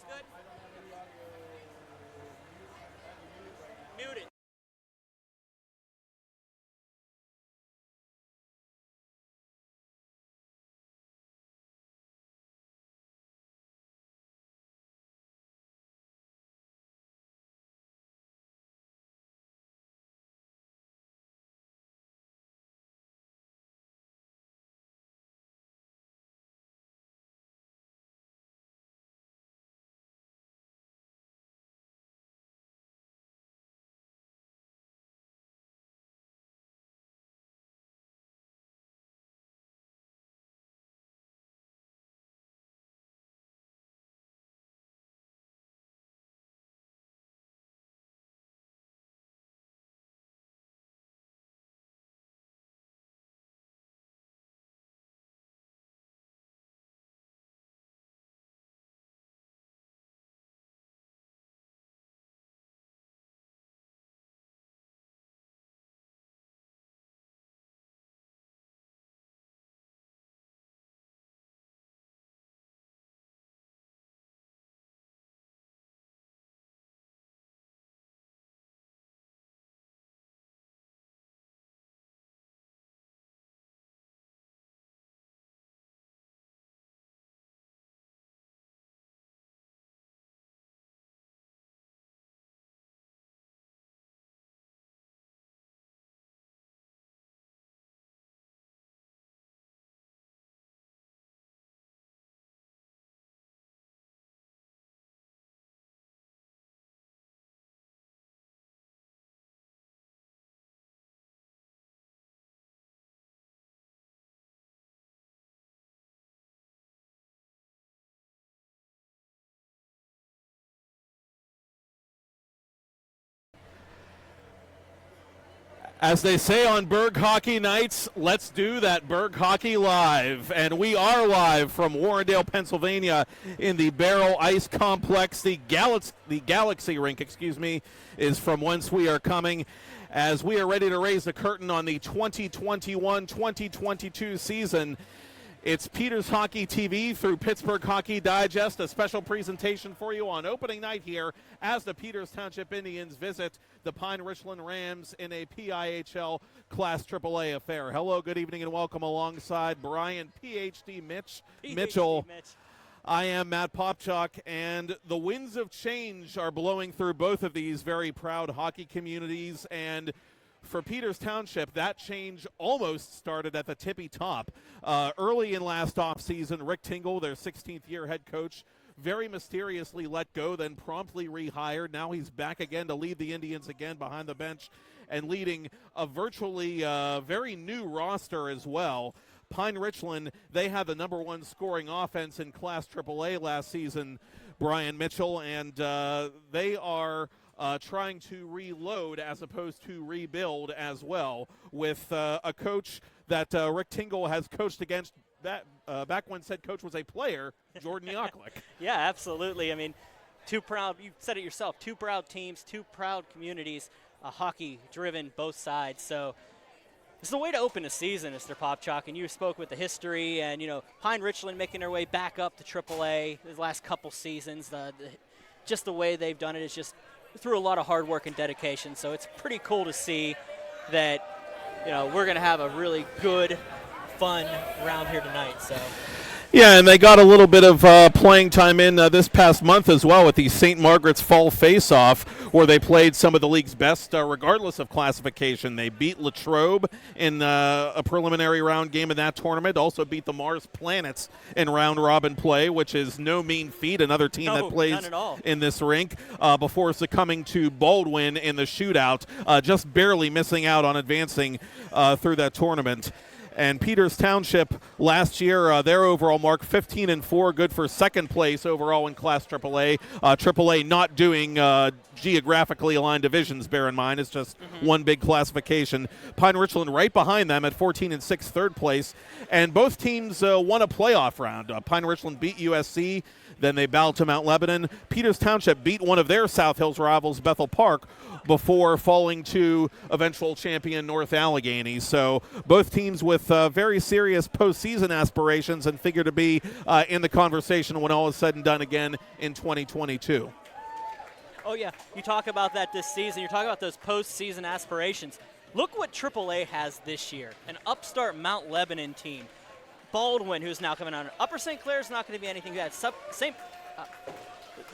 good? Muted. As they say on Berg Hockey Nights, let's do that Berg Hockey live. And we are live from Warrendale, Pennsylvania in the Barrel Ice Complex. The Galaxy Rink, is from whence we are coming as we are ready to raise the curtain on the 2021-2022 season. It's Peters Hockey TV through Pittsburgh Hockey Digest, a special presentation for you on opening night here as the Peters Township Indians visit the Pine Richland Rams in a PIHL Class AAA affair. Hello, good evening, and welcome alongside Brian PhD Mitchell. I am Matt Popchuk, and the winds of change are blowing through both of these very proud hockey communities, and for Peters Township, that change almost started at the tippy top. Early in last offseason, Rick Tingle, their 16th-year head coach, very mysteriously let go, then promptly rehired. Now he's back again to lead the Indians again behind the bench and leading a virtually very new roster as well. Pine Richland, they had the number one scoring offense in Class AAA last season, Brian Mitchell, and they are trying to reload as opposed to rebuild as well with a coach that Rick Tingle has coached against back when said coach was a player, Jordan Yaklik. Yeah, absolutely. I mean, two proud, you said it yourself, two proud teams, two proud communities, hockey-driven both sides. So it's the way to open a season, Mr. Popchuk, and you spoke with the history and, Pine Richland making their way back up to AAA the last couple seasons. Just the way they've done it is just through a lot of hard work and dedication. So it's pretty cool to see that, we're going to have a really good, fun round here tonight. So. Yeah, and they got a little bit of playing time in this past month as well with the St. Margaret's Fall Face-Off, where they played some of the league's best, regardless of classification. They beat Latrobe in a preliminary round game in that tournament, also beat the Mars Planets in round-robin play, which is no mean feat, another team that plays in this rink, before succumbing to Baldwin in the shootout, just barely missing out on advancing through that tournament. And Peters Township last year, their overall mark 15-4, good for second place overall in Class AAA. AAA not doing geographically aligned divisions, bear in mind. It's just one big classification. Pine Richland right behind them at 14-6, third place. And both teams won a playoff round. Pine Richland beat USC. Then they bowed to Mount Lebanon. Peters Township beat one of their South Hills rivals, Bethel Park, before falling to eventual champion North Allegheny. So both teams with very serious postseason aspirations and figure to be in the conversation when all is said and done again in 2022. Oh, yeah. You talk about that this season. You're talking about those postseason aspirations. Look what AAA has this year. An upstart Mount Lebanon team. Baldwin, who's now coming on. Upper St. Clair's not going to be anything bad.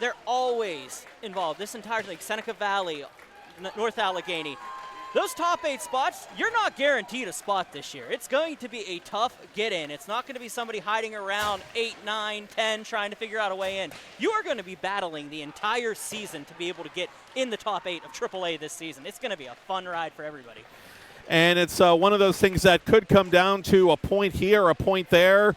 They're always involved. This entire thing, Seneca Valley, North Allegheny. Those top 8 spots, you're not guaranteed a spot this year. It's going to be a tough get-in. It's not going to be somebody hiding around 8, 9, 10 trying to figure out a way in. You are going to be battling the entire season to be able to get in the top 8 of AAA this season. It's going to be a fun ride for everybody. And it's one of those things that could come down to a point here, a point there.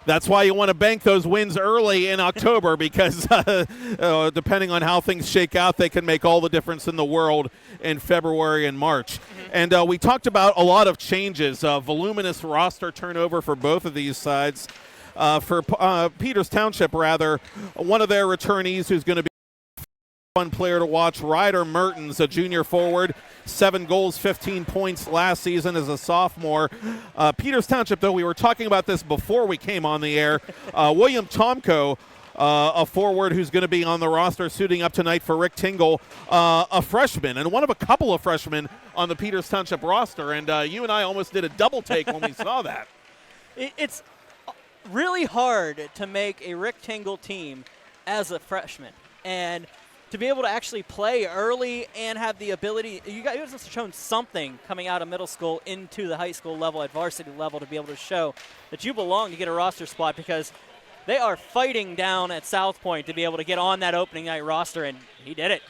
That's why you want to bank those wins early in October because depending on how things shake out, they can make all the difference in the world in February and March. Mm-hmm. And we talked about a lot of changes, voluminous roster turnover for both of these sides. For Peters Township, rather, one of their returnees who's going to be fun player to watch, Ryder Mertens, a junior forward, 7 goals, 15 points last season as a sophomore. Peters Township, though, we were talking about this before we came on the air. William Tomko, a forward who's going to be on the roster suiting up tonight for Rick Tingle, a freshman, and one of a couple of freshmen on the Peters Township roster. And you and I almost did a double take when we saw that. It's really hard to make a Rick Tingle team as a freshman. And to be able to actually play early and have the ability, you guys have shown something coming out of middle school into the high school level at varsity level to be able to show that you belong to get a roster spot because they are fighting down at South Point to be able to get on that opening night roster, and he did it.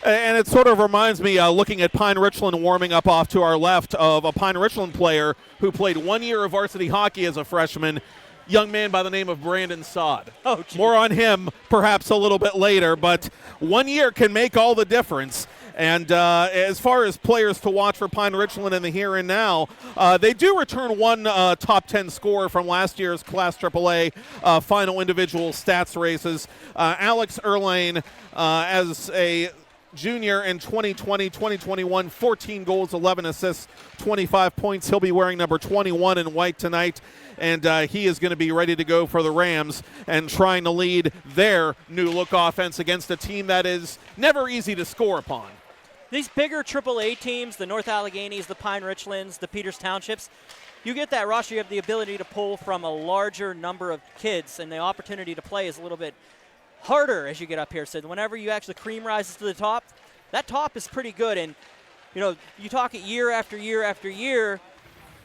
And it sort of reminds me, looking at Pine Richland warming up off to our left, of a Pine Richland player who played 1 year of varsity hockey as a freshman, young man by the name of Brandon Sod. Oh, geez. More on him perhaps a little bit later, but 1 year can make all the difference. And as far as players to watch for Pine Richland in the here and now, they do return one top 10 scorer from last year's Class AAA final individual stats races. Alex Erlane as a junior in 2020-2021, 14 goals, 11 assists, 25 points. He'll be wearing number 21 in white tonight, and he is going to be ready to go for the Rams and trying to lead their new-look offense against a team that is never easy to score upon. These bigger AAA teams, the North Alleghenies, the Pine Richlands, the Peters Townships, you get that roster, you have the ability to pull from a larger number of kids, and the opportunity to play is a little bit harder as you get up here. So whenever you actually cream rises to the top, that top is pretty good. And, you know, you talk it year after year after year,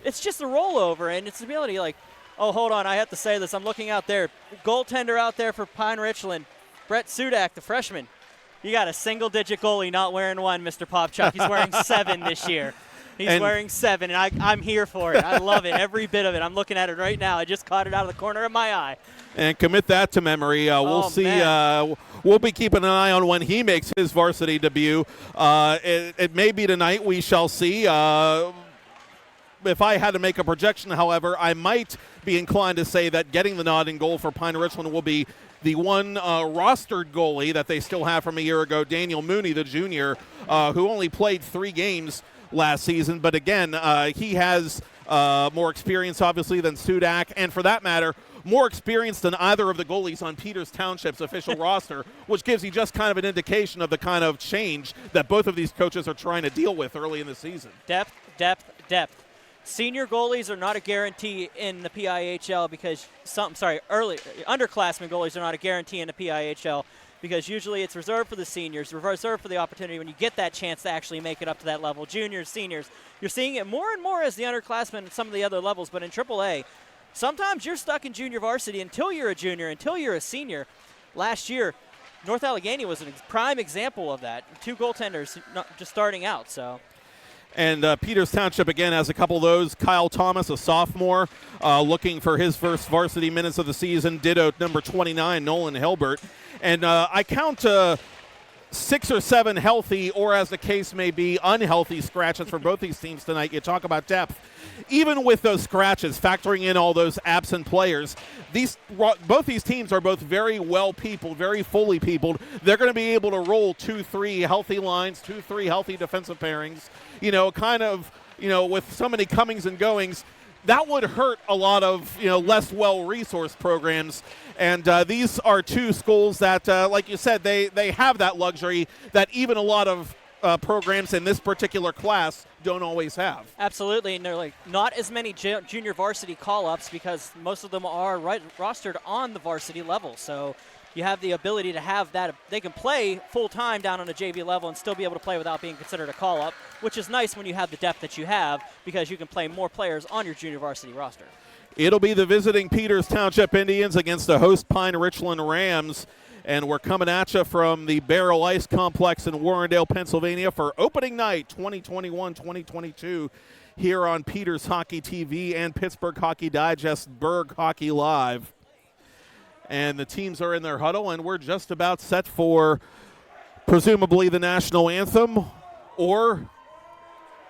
it's just a rollover, and it's the ability like, oh, hold on, I have to say this. I'm looking out there. Goaltender out there for Pine Richland, Brett Sudak, the freshman. You got a single-digit goalie not wearing 1, Mr. Popchuk. He's wearing 7 this year. He's wearing 7, and I'm here for it. I love it, every bit of it. I'm looking at it right now. I just caught it out of the corner of my eye. And commit that to memory. We'll see. We'll be keeping an eye on when he makes his varsity debut. It may be tonight. We shall see. If I had to make a projection, however, I might be inclined to say that getting the nod in goal for Pine Richland will be the one rostered goalie that they still have from a year ago, Daniel Mooney, the junior, who only played 3 games last season. But again, he has more experience, obviously, than Sudak, and for that matter, more experience than either of the goalies on Peters Township's official roster, which gives you just kind of an indication of the kind of change that both of these coaches are trying to deal with early in the season. Depth, depth, depth. Senior goalies are not a guarantee in the PIHL because early underclassmen goalies are not a guarantee in the PIHL because usually it's reserved for the seniors, reserved for the opportunity when you get that chance to actually make it up to that level. Juniors, seniors, you're seeing it more and more as the underclassmen and some of the other levels, but in AAA, sometimes you're stuck in junior varsity until you're a junior, until you're a senior. Last year, North Allegheny was a prime example of that. 2 goaltenders just starting out, so. And Peters Township, again, has a couple of those. Kyle Thomas, a sophomore, looking for his first varsity minutes of the season. Ditto number 29, Nolan Hilbert. And I count 6 or 7 healthy, or as the case may be, unhealthy scratches for both these teams tonight. You talk about depth. Even with those scratches, factoring in all those absent players, both these teams are both very well peopled, very fully peopled. They're going to be able to roll 2-3 healthy lines, 2-3 healthy defensive pairings. You know, kind of with so many comings and goings, that would hurt a lot of, less well-resourced programs. And these are two schools that, like you said, they have that luxury that even a lot of programs in this particular class don't always have. Absolutely, and they're like not as many junior varsity call-ups because most of them are rostered on the varsity level. So you have the ability to have that. They can play full-time down on a JV level and still be able to play without being considered a call-up, which is nice when you have the depth that you have because you can play more players on your junior varsity roster. It'll be the visiting Peters Township Indians against the host Pine Richland Rams. And we're coming at you from the Barrel Ice Complex in Warrendale, Pennsylvania for opening night 2021-2022 here on Peters Hockey TV and Pittsburgh Hockey Digest, Berg Hockey Live. And the teams are in their huddle, and we're just about set for presumably the national anthem or,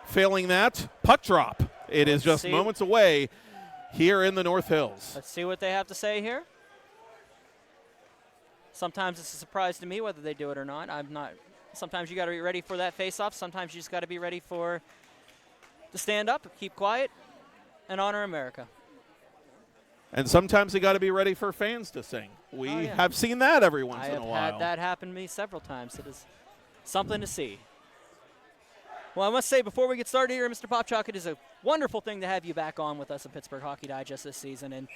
failing that, puck drop. It is just moments away here in the North Hills. Let's see what they have to say here. Sometimes it's a surprise to me whether they do it or not. Sometimes you got to be ready for that face-off. Sometimes you just got to be ready to stand up, keep quiet, and honor America. And sometimes you got to be ready for fans to sing. We have seen that every once in a while. I have had that happen to me several times. It is something to see. Well, I must say, before we get started here, Mr. Popchalk, it is a wonderful thing to have you back on with us at Pittsburgh Hockey Digest this season. And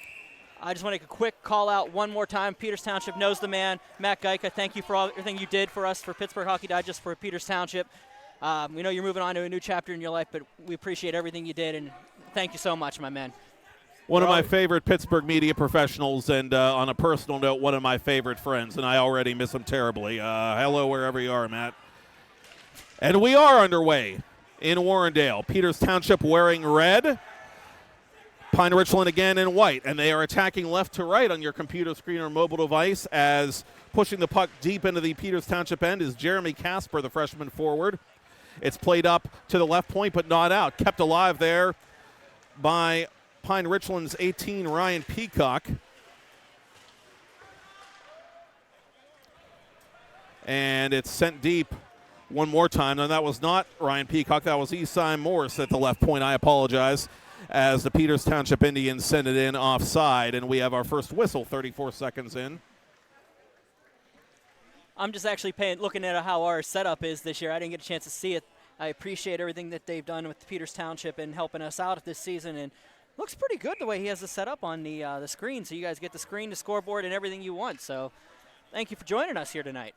I just want to make a quick call out one more time. Peters Township knows the man. Matt Geica, thank you for everything you did for us for Pittsburgh Hockey Digest for Peters Township. We know you're moving on to a new chapter in your life, but we appreciate everything you did, and thank you so much, my man. One of my favorite Pittsburgh media professionals, and on a personal note, one of my favorite friends, and I already miss him terribly. Hello, wherever you are, Matt. And we are underway in Warrendale. Peters Township wearing red. Pine Richland again in white, and they are attacking left to right on your computer screen or mobile device as pushing the puck deep into the Peters Township end is Jeremy Casper, the freshman forward. It's played up to the left point, but not out. Kept alive there by Pine Richland's 18, Ryan Peacock. And it's sent deep one more time. And that was not Ryan Peacock. That was Esai Morris at the left point. I apologize. As the Peters Township Indians send it in offside, and we have our first whistle 34 seconds in. I'm just actually looking at how our setup is this year. I didn't get a chance to see it. I appreciate everything that they've done with Peters Township and helping us out this season, and looks pretty good the way he has it set up on the screen, so you guys get the screen, the scoreboard, and everything you want. So thank you for joining us here tonight.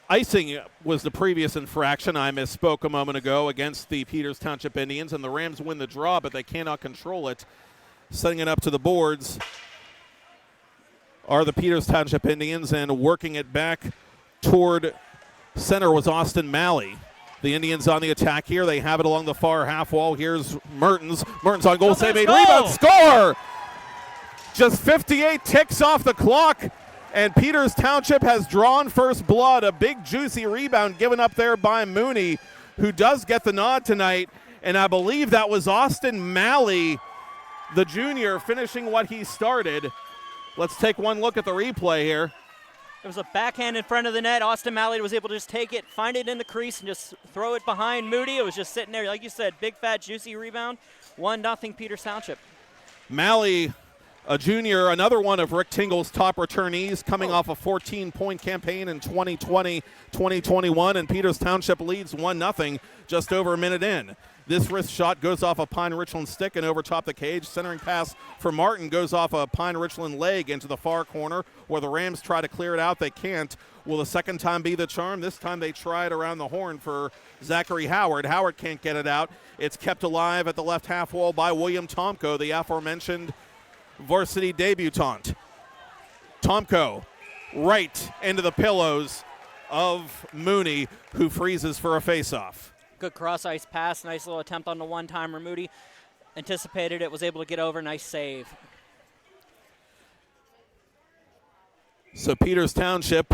Icing was the previous infraction. I misspoke a moment ago against the Peters Township Indians, and the Rams win the draw, but they cannot control it. Setting it up to the boards are the Peters Township Indians, and working it back toward center was Austin Malley. The Indians on the attack here. They have it along the far half wall. Here's Mertens. Mertens on goal, save, made, rebound, score! Just 58 ticks off the clock. And Peters Township has drawn first blood. A big, juicy rebound given up there by Mooney, who does get the nod tonight. And I believe that was Austin Malley, the junior, finishing what he started. Let's take one look at the replay here. It was a backhand in front of the net. Austin Malley was able to just take it, find it in the crease, and just throw it behind Moody. It was just sitting there. Like you said, big, fat, juicy rebound. 1-0 Peters Township. Malley, a junior, another one of Rick Tingle's top returnees, coming off a 14-point campaign in 2020-2021, and Peters Township leads 1-0 just over a minute in. This wrist shot goes off a Pine Richland stick and over top the cage. Centering pass for Martin goes off a Pine Richland leg into the far corner where the Rams try to clear it out. They can't. Will the second time be the charm? This time they try it around the horn for Zachary Howard. Howard can't get it out. It's kept alive at the left half wall by William Tomko, the aforementioned varsity debutant. Tomko right into the pillows of Mooney, who freezes for a faceoff. Good cross-ice pass, nice little attempt on the one-timer. Moody anticipated it, was able to get over, nice save. So Peters Township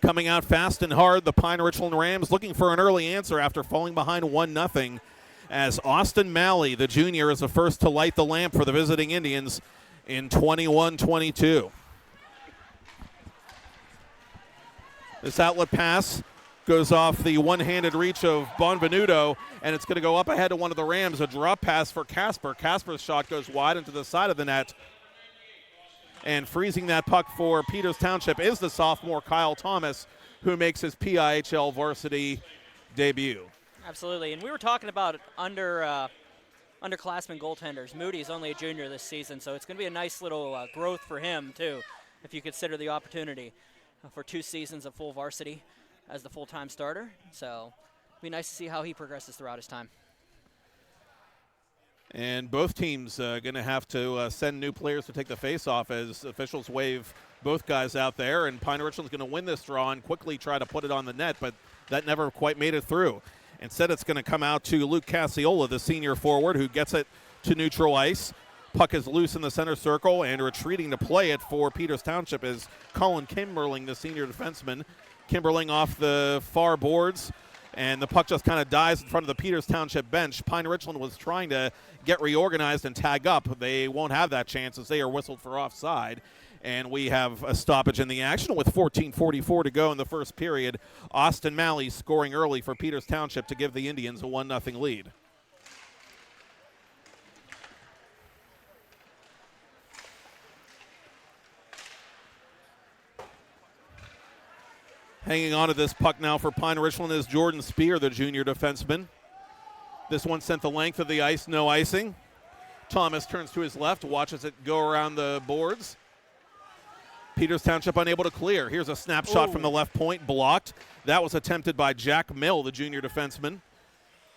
coming out fast and hard. The Pine Richland Rams looking for an early answer after falling behind 1-0 as Austin Malley, the junior, is the first to light the lamp for the visiting Indians in 21-22. This outlet pass Goes off the one-handed reach of Bonvenuto, and it's going to go up ahead to one of the Rams. A drop pass for Casper. Casper's shot goes wide into the side of the net. And freezing that puck for Peters Township is the sophomore Kyle Thomas, who makes his PIHL varsity debut. Absolutely, and we were talking about underclassmen goaltenders. Moody's only a junior this season, so it's going to be a nice little growth for him, too, if you consider the opportunity for 2 seasons of full varsity as the full-time starter. So it'll be nice to see how he progresses throughout his time. And both teams going to have to send new players to take the face-off as officials wave both guys out there. And Pine Richland's going to win this draw and quickly try to put it on the net, but that never quite made it through. Instead, it's going to come out to Luke Casiola, the senior forward, who gets it to neutral ice. Puck is loose in the center circle, and retreating to play it for Peters Township is Colin Kimberling, the senior defenseman. Kimberling off the far boards, and the puck just kind of dies in front of the Peters Township bench. Pine Richland was trying to get reorganized and tag up. They won't have that chance as they are whistled for offside. And we have a stoppage in the action with 14:44 to go in the first period. Austin Malley scoring early for Peters Township to give the Indians a 1-0 lead. Hanging on to this puck now for Pine Richland is Jordan Spear, the junior defenseman. This one sent the length of the ice, no icing. Thomas turns to his left, watches it go around the boards. Peters Township unable to clear. Here's a snapshot from the left point, blocked. That was attempted by Jack Mill, the junior defenseman.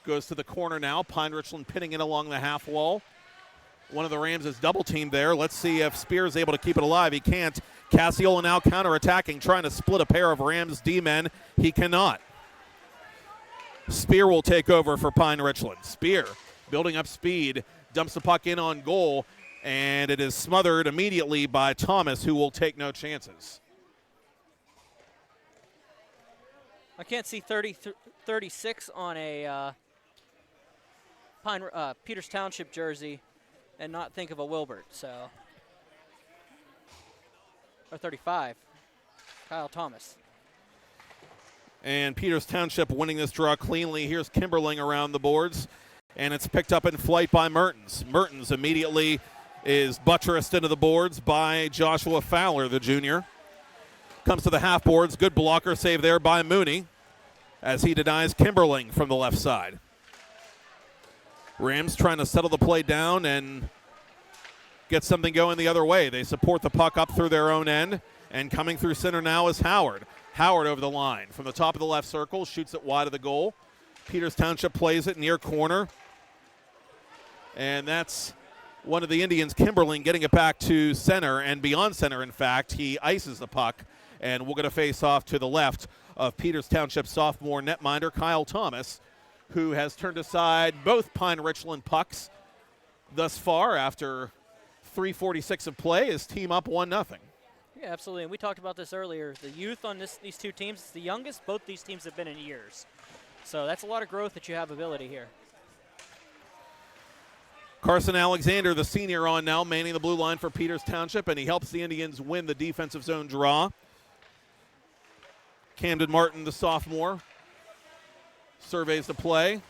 Goes to the corner now. Pine Richland pinning it along the half wall. One of the Rams is double teamed there. Let's see if Spear is able to keep it alive. He can't. Casiola now counterattacking, trying to split a pair of Rams D-men. He cannot. Spear will take over for Pine Richland. Spear building up speed, dumps the puck in on goal, and it is smothered immediately by Thomas, who will take no chances. I can't see 36 on a Peters Township jersey and not think of a Wilbert, so. Or 35, Kyle Thomas. And Peters Township winning this draw cleanly. Here's Kimberling around the boards, and it's picked up in flight by Mertens. Mertens immediately is buttressed into the boards by Joshua Fowler, the junior. Comes to the half boards. Good blocker save there by Mooney as he denies Kimberling from the left side. Rams trying to settle the play down and get something going the other way. They support the puck up through their own end, and coming through center now is Howard. Howard over the line from the top of the left circle, shoots it wide of the goal. Peters Township plays it near corner, and that's one of the Indians, Kimberling, getting it back to center, and beyond center, in fact. He ices the puck, and we're going to face off to the left of Peters Township sophomore netminder Kyle Thomas, who has turned aside both Pine Richland pucks thus far after 3:46 of play. His team up 1-0. Yeah, absolutely, and we talked about this earlier. The youth on these two teams, it's the youngest both these teams have been in years. So that's a lot of growth that you have ability here. Carson Alexander, the senior, on now, manning the blue line for Peters Township, and he helps the Indians win the defensive zone draw. Camden Martin, the sophomore, surveys the play,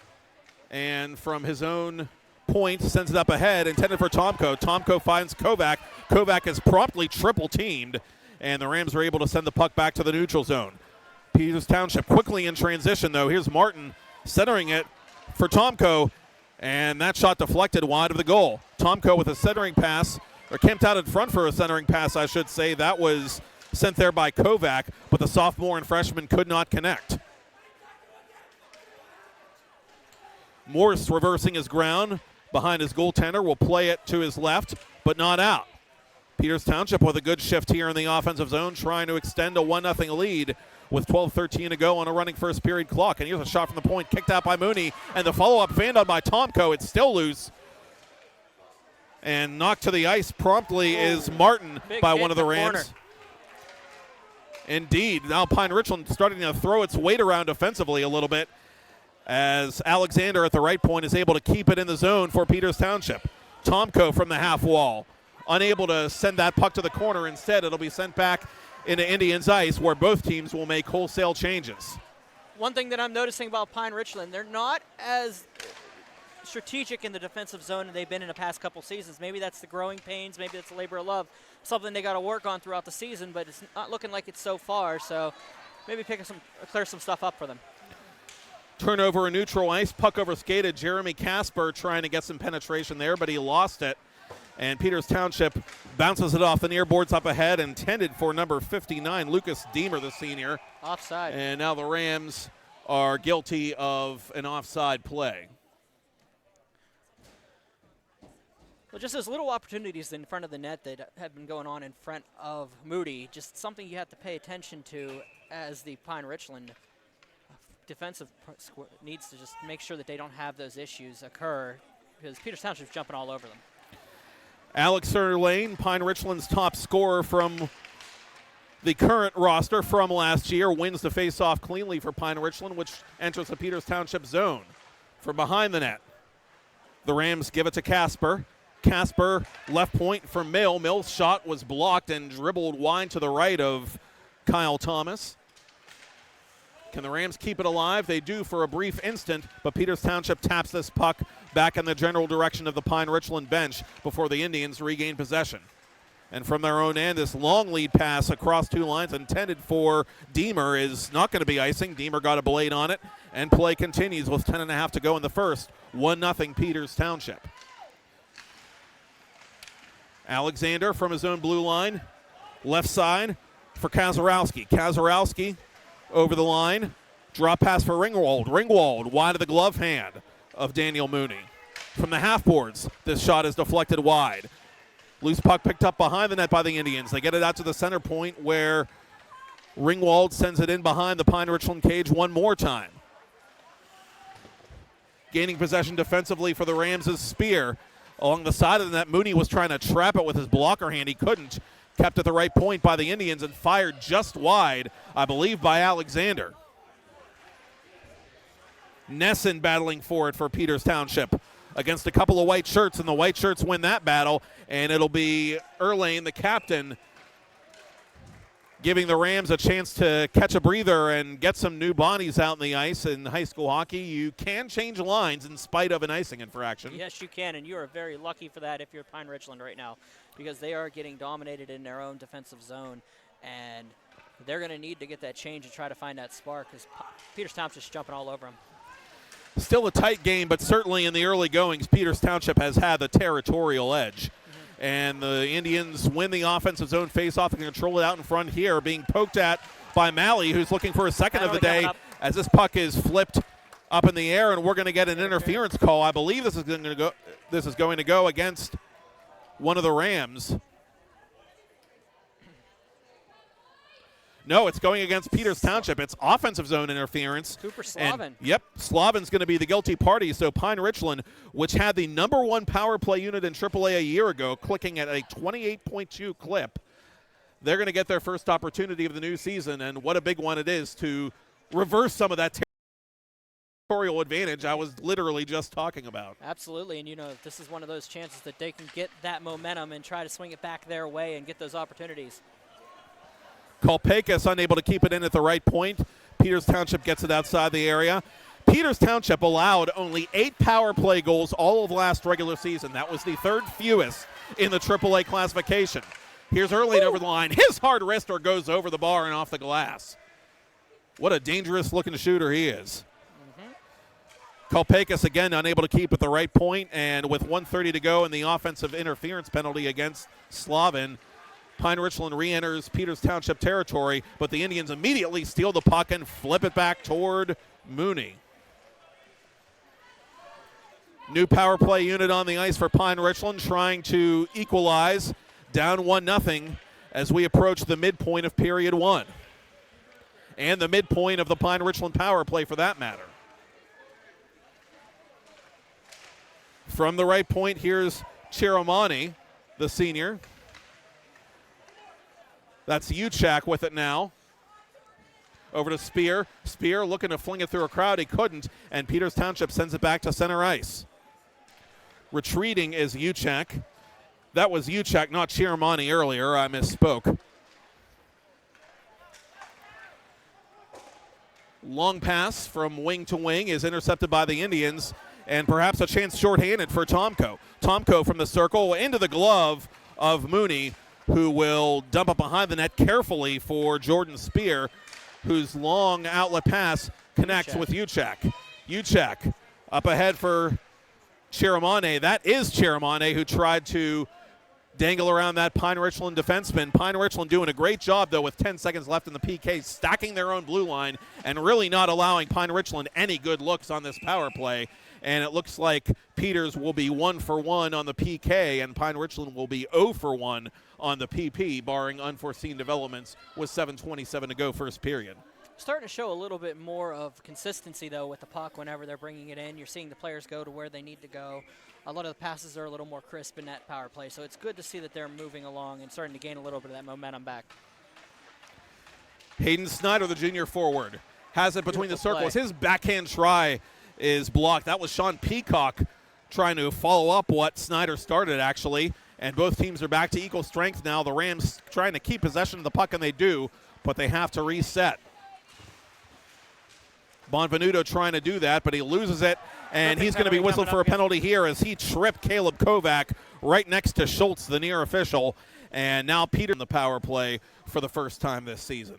and from his own point, sends it up ahead, intended for Tomko. Tomko finds Kovac. Kovac is promptly triple-teamed, and the Rams are able to send the puck back to the neutral zone. Peters Township quickly in transition, though. Here's Martin centering it for Tomko, and that shot deflected wide of the goal. Tomko with a centering pass, or camped out in front for a centering pass, I should say. That was sent there by Kovac, but the sophomore and freshman could not connect. Morse reversing his ground behind his goaltender, will play it to his left, but not out. Peters Township with a good shift here in the offensive zone, trying to extend a 1-0 lead with 12:13 to go on a running first period clock. And here's a shot from the point, kicked out by Mooney, and the follow-up fanned on by Tomko. It's still loose. And knocked to the ice promptly is Martin by one of the Rams. Corner. Indeed. Now Pine Richland starting to throw its weight around defensively a little bit, as Alexander at the right point is able to keep it in the zone for Peters Township. Tomko from the half wall, unable to send that puck to the corner. Instead, it'll be sent back into Indians ice, where both teams will make wholesale changes. one thing that I'm noticing about Pine Richland, they're not as strategic in the defensive zone they've been in the past couple seasons. Maybe that's the growing pains, maybe that's the labor of love, something they got to work on throughout the season, but it's not looking like it so far, so maybe clear some stuff up for them. Turnover in neutral ice, puck over skated. Jeremy Casper trying to get some penetration there, but he lost it. And Peters Township bounces it off the near boards up ahead, intended for number 59, Lucas Deemer, the senior. Offside. And now the Rams are guilty of an offside play. Well, just those little opportunities in front of the net that have been going on in front of Moody, just something you have to pay attention to as the Pine Richland defensive needs to just make sure that they don't have those issues occur, because Peters Township's jumping all over them. Alex Lane, Pine Richland's top scorer from the current roster from last year, wins the face-off cleanly for Pine Richland, which enters the Peters Township zone from behind the net. The Rams give it to Casper. Casper, left point for Mill. Mill's shot was blocked and dribbled wide to the right of Kyle Thomas. Can the Rams keep it alive? They do for a brief instant, but Peters Township taps this puck back in the general direction of the Pine Richland bench before the Indians regain possession. And from their own end, this long lead pass across two lines intended for Deemer is not going to be icing. Deemer got a blade on it, and play continues with 10.5 to go in the first. 1-0 Peters Township. Alexander from his own blue line, left side for Kazarowski. Kazarowski over the line, drop pass for Ringwald. Ringwald wide of the glove hand of Daniel Mooney. From the half boards, this shot is deflected wide. Loose puck picked up behind the net by the Indians. They get it out to the center point where Ringwald sends it in behind the Pine Richland cage one more time. Gaining possession defensively for the Rams is Spear. Along the side of the net, Mooney was trying to trap it with his blocker hand. He couldn't. Kept at the right point by the Indians and fired just wide, I believe, by Alexander. Nesson battling for it for Peters Township against a couple of white shirts, and the white shirts win that battle, and it'll be Erlane, the captain, giving the Rams a chance to catch a breather and get some new bodies out in the ice. In high school hockey, you can change lines in spite of an icing infraction. Yes, you can, and you are very lucky for that if you're Pine Richland right now, because they are getting dominated in their own defensive zone, and they're going to need to get that change and try to find that spark, because Peters Township's jumping all over them. Still a tight game, but certainly in the early goings, Peters Township has had the territorial edge. And the Indians win the offensive zone faceoff and control it out in front here, being poked at by Malley, who's looking for a second of the day as this puck is flipped up in the air, and we're going to get an interference call. I believe this is going to go against one of the Rams. No, it's going against Peters Township. It's offensive zone interference. Cooper Slavin. Yep, Slavin's going to be the guilty party. So Pine Richland, which had the #1 power play unit in AAA a year ago, clicking at a 28.2 clip, they're going to get their first opportunity of the new season, and what a big one it is to reverse some of that territorial advantage I was literally just talking about. Absolutely, and this is one of those chances that they can get that momentum and try to swing it back their way and get those opportunities. Kolpakis unable to keep it in at the right point. Peters Township gets it outside the area. Peters Township allowed only 8 power play goals all of last regular season. That was the third fewest in the AAA classification. Here's Erlane over the line. His hard wrister goes over the bar and off the glass. What a dangerous-looking shooter he is. Kolpakis again unable to keep at the right point, and with 1:30 to go in the offensive interference penalty against Slavin, Pine Richland re-enters Peters Township territory, but the Indians immediately steal the puck and flip it back toward Mooney. New power play unit on the ice for Pine Richland, trying to equalize, down 1-0 as we approach the midpoint of period 1. And the midpoint of the Pine Richland power play for that matter. From the right point, here's Chiramani, the senior. That's Uchak with it now. Over to Spear. Spear looking to fling it through a crowd. He couldn't, and Peters Township sends it back to center ice. Retreating is Uchak. That was Uchak, not Chiramani earlier. I misspoke. Long pass from wing to wing is intercepted by the Indians, and perhaps a chance shorthanded for Tomko. Tomko from the circle into the glove of Mooney, who will dump it behind the net carefully for Jordan Spear, whose long outlet pass connects with Uchak. Uchak up ahead for Chiramane. That is Chiramane, who tried to dangle around that Pine Richland defenseman. Pine Richland doing a great job, though, with 10 seconds left in the PK, stacking their own blue line and really not allowing Pine Richland any good looks on this power play. And it looks like Peters will be 1 for 1 on the PK, and Pine Richland will be 0 for 1 on the PP, barring unforeseen developments, with 7:27 to go first period. Starting to show a little bit more of consistency, though, with the puck whenever they're bringing it in. You're seeing the players go to where they need to go. A lot of the passes are a little more crisp in that power play, so it's good to see that they're moving along and starting to gain a little bit of that momentum back. Hayden Snyder, the junior forward, has it between the circles. His backhand try is blocked. That was Sean Peacock trying to follow up what Snyder started, actually, and both teams are back to equal strength now. The Rams trying to keep possession of the puck, and they do, but they have to reset. Bonvenuto trying to do that, but he loses it, and he's going to be whistled for a penalty here as he tripped Caleb Kovac right next to Schultz, the near official, and now Peter in the power play for the first time this season.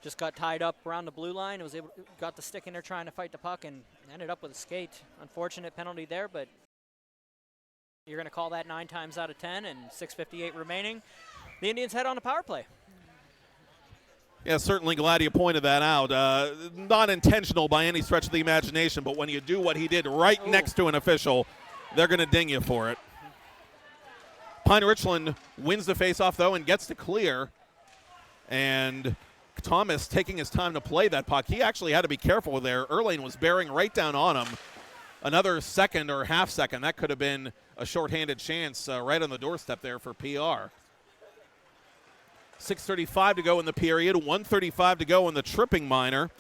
Just got tied up around the blue line. Got the stick in there trying to fight the puck and ended up with a skate. Unfortunate penalty there, but you're going to call that 9 times out of 10, and 6:58 remaining. The Indians head on the power play. Yeah, certainly glad you pointed that out. Not intentional by any stretch of the imagination, but when you do what he did right next to an official, they're going to ding you for it. Pine Richland wins the faceoff, though, and gets to clear. And Thomas taking his time to play that puck. He actually had to be careful there. Erlane was bearing right down on him. Another second or half second, that could have been a shorthanded chance right on the doorstep there for PR. 6:35 to go in the period, 1:35 to go in the tripping minor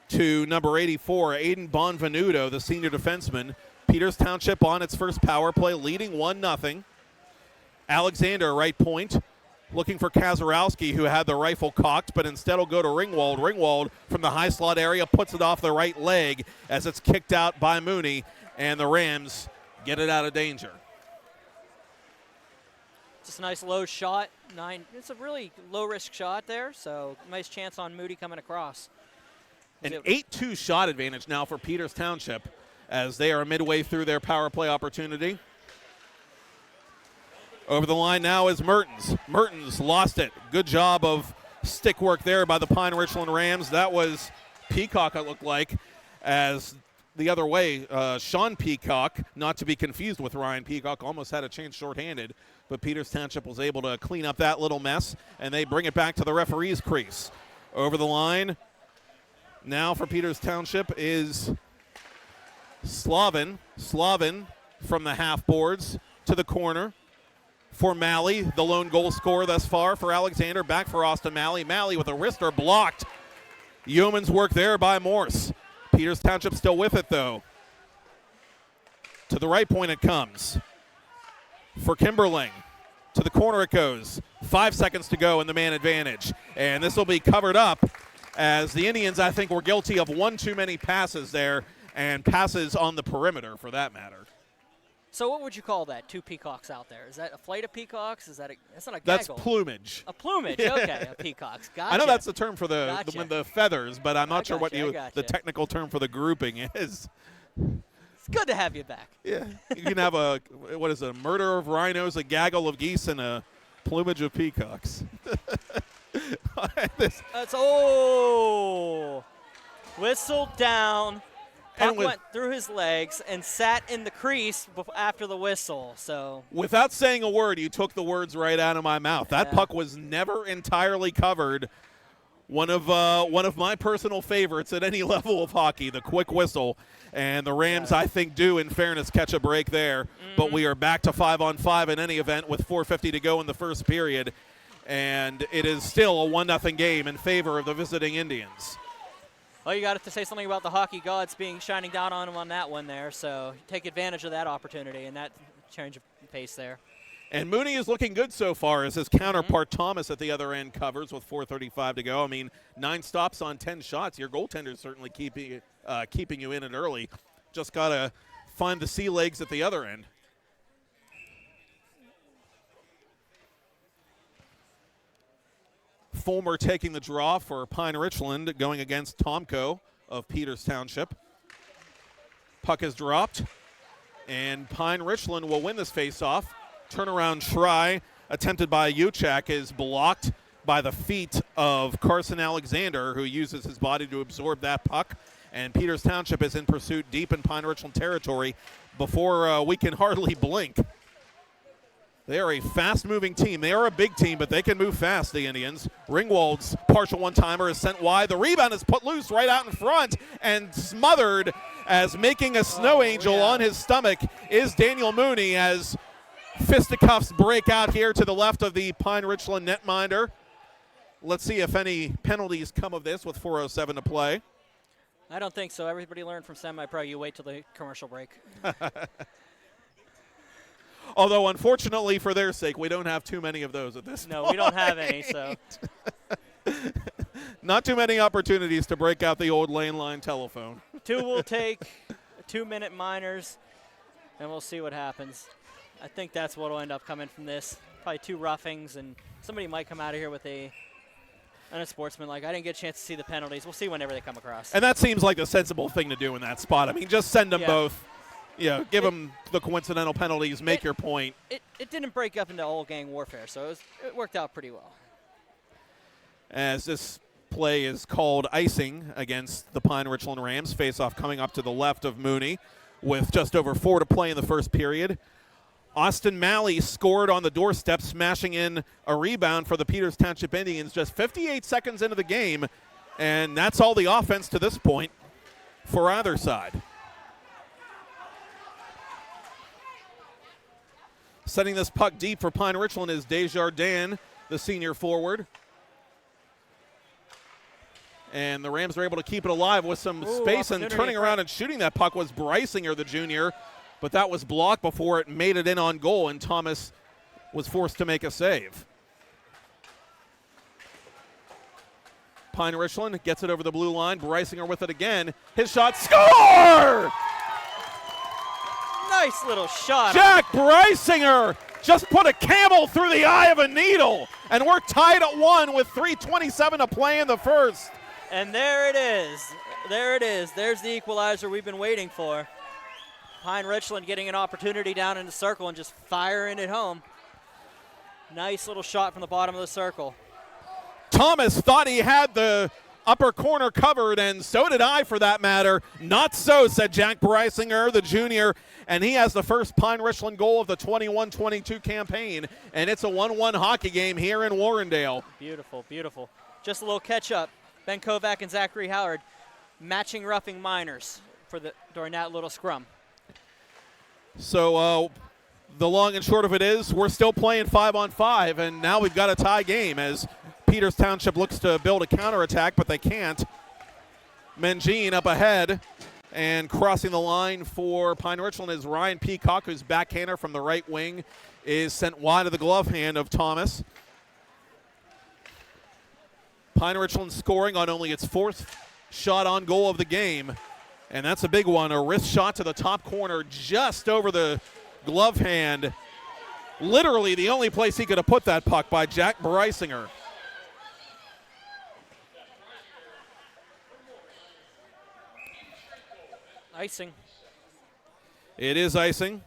to number 84, Aiden Bonvenuto, the senior defenseman. Peters Township on its first power play, leading 1-0. Alexander, right point, looking for Kazarowski, who had the rifle cocked, but instead will go to Ringwald. Ringwald from the high slot area puts it off the right leg as it's kicked out by Mooney, and the Rams get it out of danger. Just a nice low shot. It's a really low-risk shot there, so nice chance on Moody coming across. An 8-2 shot advantage now for Peters Township as they are midway through their power play opportunity. Over the line now is Mertens. Mertens lost it. Good job of stick work there by the Pine Richland Rams. That was Peacock, it looked like, as the other way, Sean Peacock, not to be confused with Ryan Peacock, almost had a chance shorthanded, but Peters Township was able to clean up that little mess, and they bring it back to the referee's crease. Over the line now for Peters Township is Slavin. Slavin from the half boards to the corner for Malley, the lone goal scorer thus far for Alexander. Back for Austin Malley. Malley with a wrister blocked. Yeoman's work there by Morse. Peters Township still with it, though. To the right point it comes. For Kimberling. To the corner it goes. 5 seconds to go in the man advantage. And this will be covered up as the Indians, I think, were guilty of one too many passes there, and passes on the perimeter for that matter. So what would you call that? 2 peacocks out there. Is that a flight of peacocks? That's not a gaggle. That's plumage. A plumage, Yeah. Okay, a peacocks. Gotcha. I know that's the term for Gotcha. the feathers, but I'm not sure what gotcha. the technical term for the grouping is. It's good to have you back. Yeah, you can have a murder of rhinos, a gaggle of geese, and a plumage of peacocks. That's whistle down. Puck went through his legs and sat in the crease after the whistle. So without saying a word, you took the words right out of my mouth. That puck was never entirely covered. One of my personal favorites at any level of hockey, the quick whistle. And the Rams, I think, do, in fairness, catch a break there. But we are back to 5-on-5 in any event with 4:50 to go in the first period. And it is still a 1-0 game in favor of the visiting Indians. Well, you got to say something about the hockey gods shining down on them on that one there. So take advantage of that opportunity and that change of pace there. And Mooney is looking good so far as his counterpart Thomas at the other end covers with 4:35 to go. I mean, 9 stops on 10 shots. Your goaltender's certainly keeping you in it early. Just got to find the sea legs at the other end. Fulmer taking the draw for Pine Richland, going against Tomko of Peters Township. Puck is dropped, and Pine Richland will win this faceoff. Turnaround try attempted by Uchak is blocked by the feet of Carson Alexander, who uses his body to absorb that puck. And Peters Township is in pursuit deep in Pine Richland territory before we can hardly blink. They are a fast-moving team. They are a big team, but they can move fast, the Indians. Ringwald's partial one-timer is sent wide. The rebound is put loose right out in front and smothered as making a snow angel on his stomach is Daniel Mooney as fisticuffs break out here to the left of the Pine Richland netminder. Let's see if any penalties come of this with 4:07 to play. I don't think so. Everybody learned from semi-pro. You wait till the commercial break. Although, unfortunately, for their sake, we don't have too many of those at this point. No, we don't have any, so. Not too many opportunities to break out the old lane line telephone. 2 will take 2-minute minors, and we'll see what happens. I think that's what will end up coming from this. Probably 2 roughings, and somebody might come out of here with a unsportsmanlike. I didn't get a chance to see the penalties. We'll see whenever they come across. And that seems like the sensible thing to do in that spot. I mean, just send them both. Yeah, give them the coincidental penalties, make your point. It didn't break up into all gang warfare, so it worked out pretty well. As this play is called icing against the Pine Richland Rams. Face-off coming up to the left of Mooney with just over 4 to play in the first period. Austin Malley scored on the doorstep, smashing in a rebound for the Peters Township Indians just 58 seconds into the game, and that's all the offense to this point for either side. Sending this puck deep for Pine Richland is Desjardins, the senior forward. And the Rams are able to keep it alive with some space, and turning around and shooting that puck was Brysinger, the junior, but that was blocked before it made it in on goal, and Thomas was forced to make a save. Pine Richland gets it over the blue line. Brysinger with it again. His shot, score! Nice little shot. Jack Brysinger just put a camel through the eye of a needle, and we're tied at 1 with 3:27 to play in the first. And there it is. There it is. There's the equalizer we've been waiting for. Pine Richland getting an opportunity down in the circle and just firing it home. Nice little shot from the bottom of the circle. Thomas thought he had the upper corner covered, and so did I for that matter. Not so, said Jack Brysinger, the junior, and he has the first Pine Richland goal of the 21-22 campaign, and it's a 1-1 hockey game here in Warrendale. Beautiful, beautiful. Just a little catch-up. Ben Kovac and Zachary Howard matching roughing minors during that little scrum. So the long and short of it is we're still playing 5-on-5, and now we've got a tie game as Peters Township looks to build a counterattack, but they can't. Mangine up ahead, and crossing the line for Pine Richland is Ryan Peacock, whose backhander from the right wing is sent wide of the glove hand of Thomas. Pine Richland scoring on only its 4th shot on goal of the game, and that's a big one. A wrist shot to the top corner just over the glove hand. Literally the only place he could have put that puck by Jack Brysinger. Icing. It is icing.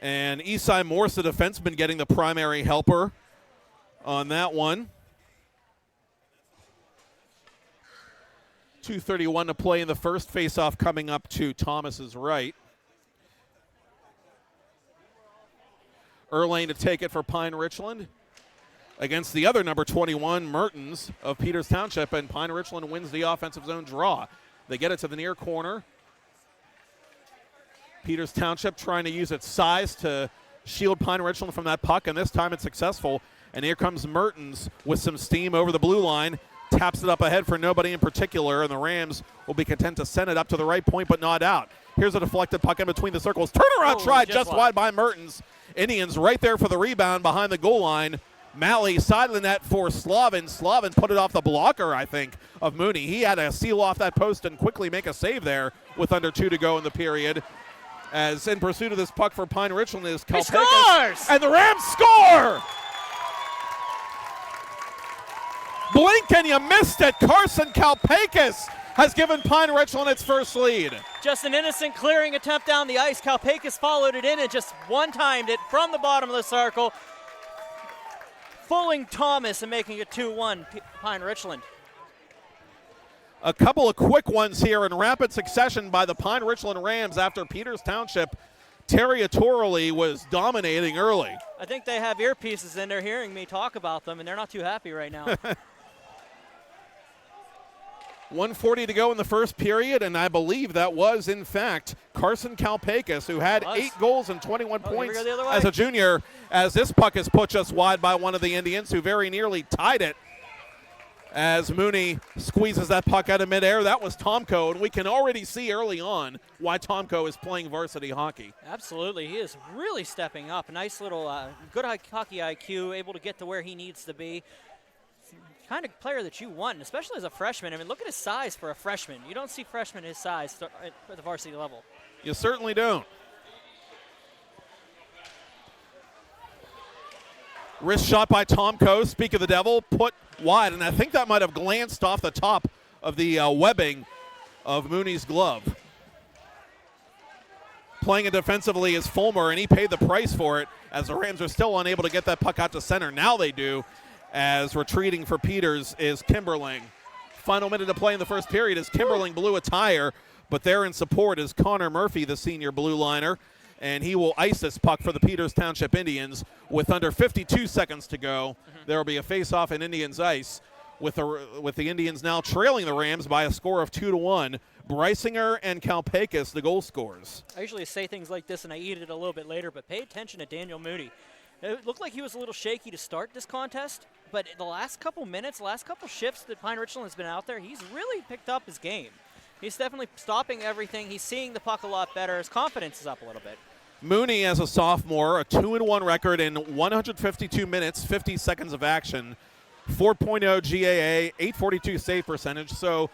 And Esai Morse, the defenseman, getting the primary helper on that one. 2:31 to play in the first. Face-off coming up to Thomas's right. Erlane to take it for Pine Richland against the other number 21, Mertens of Peters Township, and Pine Richland wins the offensive zone draw. They get it to the near corner. Peters Township trying to use its size to shield Pine Richland from that puck, and this time it's successful. And here comes Mertens with some steam over the blue line. Taps it up ahead for nobody in particular, and the Rams will be content to send it up to the right point but not out. Here's a deflected puck in between the circles. Turnaround try just wide by Mertens, Indians right there for the rebound behind the goal line. Malley side of the net for Slavin. Slavin put it off the blocker, I think, of Mooney. He had to seal off that post and quickly make a save there with under 2 to go in the period. As in pursuit of this puck for Pine Richland is Kalpakis. He scores! And the Rams score! Blink and you missed it. Carson Kalpakis has given Pine Richland its first lead. Just an innocent clearing attempt down the ice. Kalpakis followed it in and just one-timed it from the bottom of the circle, fooling Thomas and making it 2-1 Pine Richland. A couple of quick ones here in rapid succession by the Pine Richland Rams after Peters Township territorially was dominating early. I think they have earpieces in there hearing me talk about them, and they're not too happy right now. 1:40 to go in the first period, and I believe that was, in fact, Carson Kalpakis, who had 8 goals and 21 points as a junior, as this puck is put just wide by one of the Indians, who very nearly tied it as Mooney squeezes that puck out of midair. That was Tomko, and we can already see early on why Tomko is playing varsity hockey. Absolutely. He is really stepping up. A nice little good hockey IQ, able to get to where he needs to be. Kind of player that you want, and especially as a freshman. I mean, look at his size for a freshman. You don't see freshmen his size at the varsity level. You certainly don't. Wrist shot by Tomko, speak of the devil, put wide, and I think that might have glanced off the top of the webbing of Mooney's glove. Playing it defensively is Fulmer, and he paid the price for it as the Rams are still unable to get that puck out to center. Now they do, as retreating for Peters is Kimberling. Final minute to play in the first period as Kimberling blew a tire, but there in support is Connor Murphy, the senior blue liner, and he will ice this puck for the Peters Township Indians with under 52 seconds to go. There will be a face-off in Indians ice with the Indians now trailing the Rams by a score of 2-1. Brysinger and Kalpakis, the goal scorers. I usually say things like this, and I eat it a little bit later, but pay attention to Daniel Moody. It looked like he was a little shaky to start this contest, but the last couple minutes, last couple shifts that Pine Richland has been out there, he's really picked up his game. He's definitely stopping everything. He's seeing the puck a lot better. His confidence is up a little bit. Mooney, as a sophomore, a 2-1 record in 152 minutes, 50 seconds of action, 4.0 GAA, 842 save percentage, so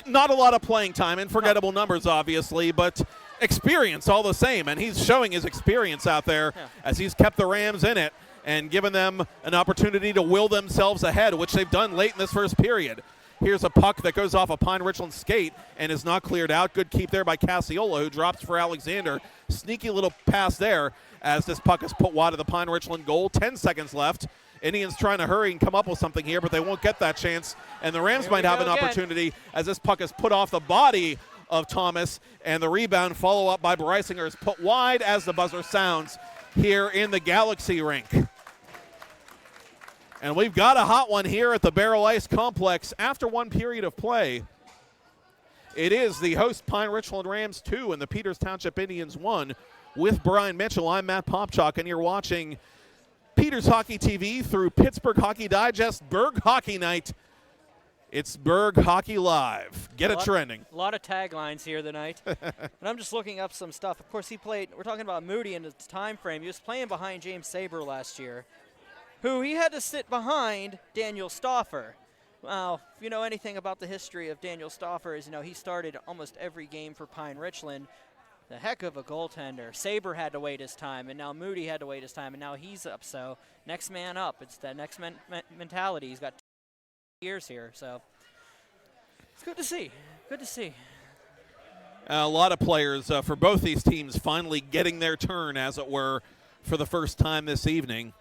not a lot of playing time and forgettable numbers, obviously, but experience all the same, and he's showing his experience out there as he's kept the Rams in it and given them an opportunity to will themselves ahead, which they've done late in this first period. Here's a puck that goes off a Pine Richland skate and is not cleared out. Good keep there by Casiola, who drops for Alexander. Sneaky little pass there as this puck is put wide of the Pine Richland goal. 10 seconds left. Indians trying to hurry and come up with something here, but they won't get that chance. And the Rams might have an opportunity as this puck is put off the body of Thomas, and the rebound follow up by Brysinger is put wide as the buzzer sounds here in the Galaxy rink. And we've got a hot one here at the Barrel Ice Complex after one period of play. It is the host Pine Richland Rams 2 and the Peters Township Indians 1. With Brian Mitchell, I'm Matt Popchak, and you're watching Peters Hockey TV through Pittsburgh Hockey Digest, Berg Hockey Night. It's Berg Hockey Live. Get it trending. A lot of taglines here tonight. And I'm just looking up some stuff. Of course, we're talking about Moody and his time frame. He was playing behind James Saber last year, who he had to sit behind Daniel Stauffer. Well, if you know anything about the history of Daniel Stauffer, is he started almost every game for Pine Richland. The heck of a goaltender. Saber had to wait his time, and now Moody had to wait his time, and now he's up. So next man up. It's that next mentality. He's got 2 years here, so it's good to see. Good to see. A lot of players for both these teams finally getting their turn, as it were, for the first time this evening.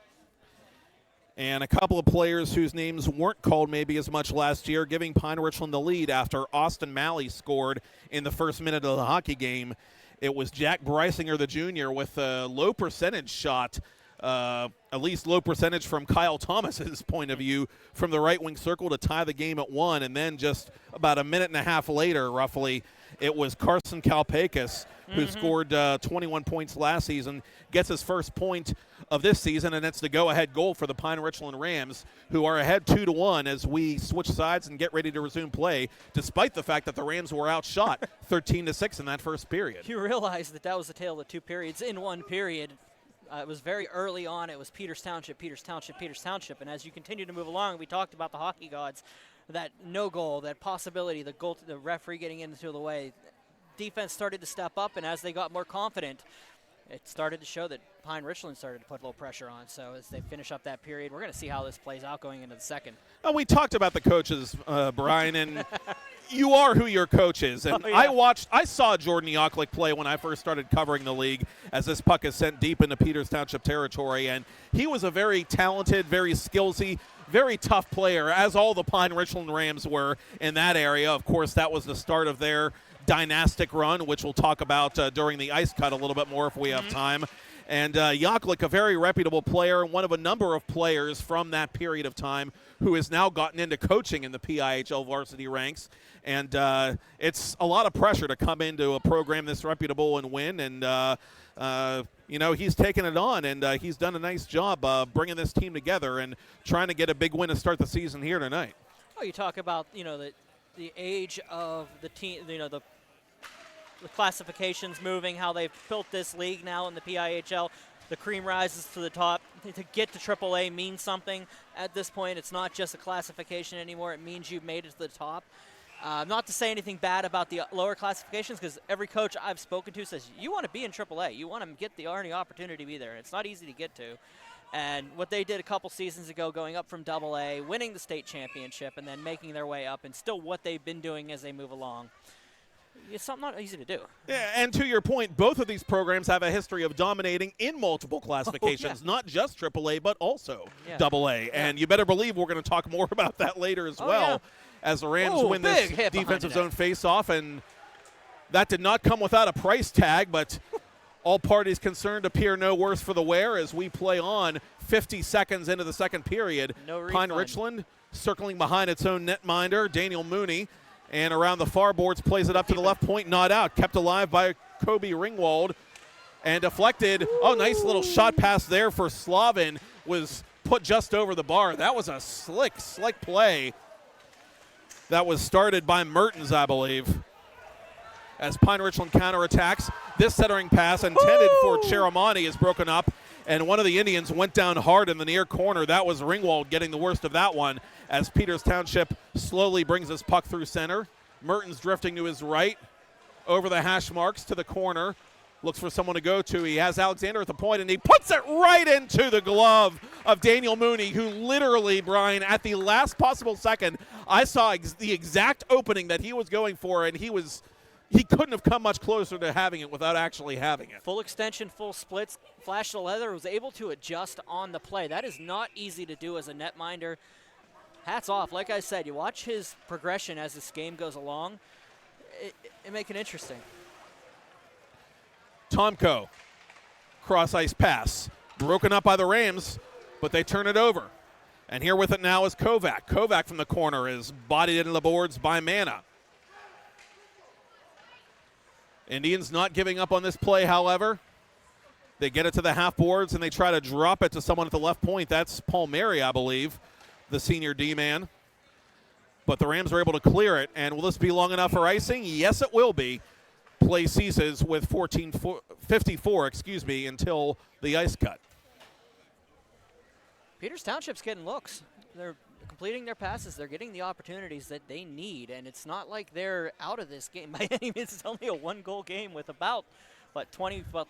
And a couple of players whose names weren't called maybe as much last year, giving Pine Richland the lead after Austin Malley scored in the first minute of the hockey game. It was Jack Brysinger, the junior, with a low percentage shot, at least low percentage from Kyle Thomas's point of view, from the right wing circle to tie the game at 1. And then just about a minute and a half later, roughly, it was Carson Kalpakis, who scored 21 points last season, gets his first point of this season, and it's the go-ahead goal for the Pine Richland Rams, who are ahead 2-1 as we switch sides and get ready to resume play, despite the fact that the Rams were outshot 13-6 in that first period. You realize that was the tale of 2 periods in one period. It was very early on. It was Peters Township, Peters Township, Peters Township. And as you continue to move along, we talked about the hockey gods, that no goal, that possibility, the referee getting into the way. Defense started to step up, and as they got more confident, it started to show that Pine Richland started to put a little pressure on. So as they finish up that period, we're going to see how this plays out going into the second. Well, we talked about the coaches, Brian, and you are who your coach is. And Oh, yeah. I saw Jordan Yoklik play when I first started covering the league as this puck is sent deep into Peters Township territory. And he was a very talented, very skillsy, very tough player, as all the Pine Richland Rams were in that area. Of course, that was the start of their dynastic run, which we'll talk about during the ice cut a little bit more if we have time. And Yoklik, a very reputable player, one of a number of players from that period of time who has now gotten into coaching in the PIHL varsity ranks. And it's a lot of pressure to come into a program this reputable and win. And, he's taken it on, and he's done a nice job bringing this team together and trying to get a big win to start the season here tonight. Oh, you talk about, the age of the team, the classifications moving, how they've built this league now in the PIHL. The cream rises to the top. To get to AAA means something at this point. It's not just a classification anymore. It means you've made it to the top. Not to say anything bad about the lower classifications, because every coach I've spoken to says you want to be in AAA. You want to get the opportunity to be there. It's not easy to get to. And what they did a couple seasons ago, going up from AA, winning the state championship, and then making their way up, and still what they've been doing as they move along. It's something not easy to do. Yeah, and to your point, both of these programs have a history of dominating in multiple classifications, not just AAA, but also AA. And you better believe we're going to talk more about that later as well, as the Rams win this defensive zone face-off. And that did not come without a price tag, but all parties concerned appear no worse for the wear as we play on 50 seconds into the second period. Pine Richland circling behind its own netminder, Daniel Mooney. And around the far boards, plays it up to the left point, not out. Kept alive by Kobe Ringwald. And deflected. Oh, nice little shot pass there for Slavin. Was put just over the bar. That was a slick play. That was started by Mertens, I believe. As Pine Richland counterattacks, this centering pass intended for Cheramani is broken up. And one of the Indians went down hard in the near corner. That was Ringwald getting the worst of that one as Peters Township slowly brings his puck through center. Mertens drifting to his right, over the hash marks to the corner. Looks for someone to go to. He has Alexander at the point, and he puts it right into the glove of Daniel Mooney, who literally, Brian, at the last possible second, I saw the exact opening that he was going for, and he couldn't have come much closer to having it without actually having it. Full extension, full splits, flash the leather, was able to adjust on the play. That is not easy to do as a netminder. Hats off. Like I said, you watch his progression as this game goes along. It make it interesting. Tomko, cross-ice pass, broken up by the Rams, but they turn it over. And here with it now is Kovac. Kovac from the corner is bodied into the boards by Mana. Indians not giving up on this play, however. They get it to the half boards, and they try to drop it to someone at the left point. That's Paul Mary, I believe, the senior D-man. But the Rams are able to clear it. And will this be long enough for icing? Yes, it will be. Play ceases with 14:54, until the ice cut. Peters Township's getting looks. They're completing their passes. They're getting the opportunities that they need, and it's not like they're out of this game by any means. It's only a one-goal game with about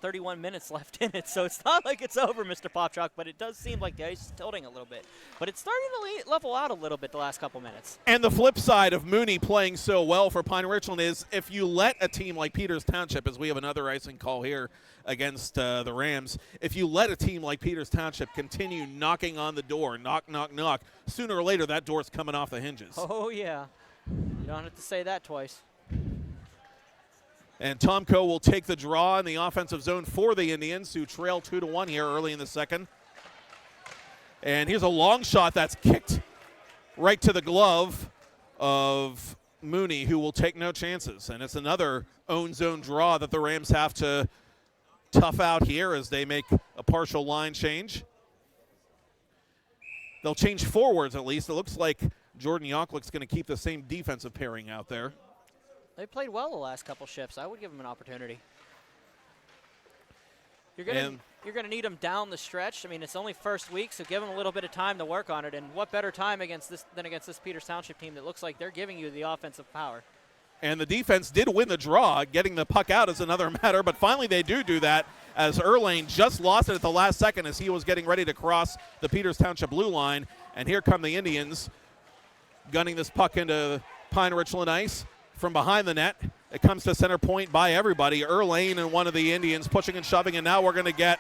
31 minutes left in it, so it's not like it's over, Mr. Popchalk, but it does seem like the ice is tilting a little bit. But it's starting to level out a little bit the last couple minutes. And the flip side of Mooney playing so well for Pine Richland is if you let a team like Peters Township, as we have another icing call here against the Rams, if you let a team like Peters Township continue knocking on the door, knock, knock, knock, sooner or later that door's coming off the hinges. Oh, yeah. You don't have to say that twice. And Tomko will take the draw in the offensive zone for the Indians, who trail 2-1 here early in the second. And here's a long shot that's kicked right to the glove of Mooney, who will take no chances. And it's another own zone draw that the Rams have to tough out here as they make a partial line change. They'll change forwards at least. It looks like Jordan Yoklik's going to keep the same defensive pairing out there. They played well the last couple shifts. I would give them an opportunity. You're gonna need them down the stretch. I mean, it's only first week, so give them a little bit of time to work on it. And what better time against this Peters Township team that looks like they're giving you the offensive power. And the defense did win the draw. Getting the puck out is another matter, but finally they do that as Erlane just lost it at the last second as he was getting ready to cross the Peters Township blue line. And here come the Indians gunning this puck into Pine Richland ice from behind the net. It comes to center point by everybody. Erlane and one of the Indians pushing and shoving, and now we're going to get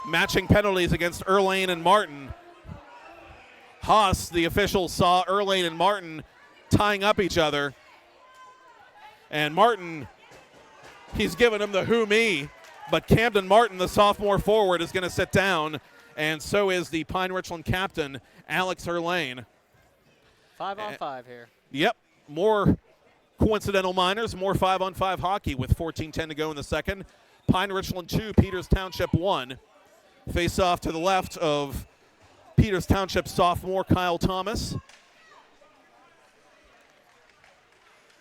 matching penalties against Erlane and Martin. Haas, the official, saw Erlane and Martin tying up each other. And Martin, he's giving him the who me, but Camden Martin, the sophomore forward, is going to sit down, and so is the Pine Richland captain, Alex Erlane. 5-on-5 here. Yep, more coincidental minors, more 5-on-5 hockey with 14:10 to go in the second. Pine Richland 2, Peters Township 1. Face off to the left of Peters Township sophomore Kyle Thomas.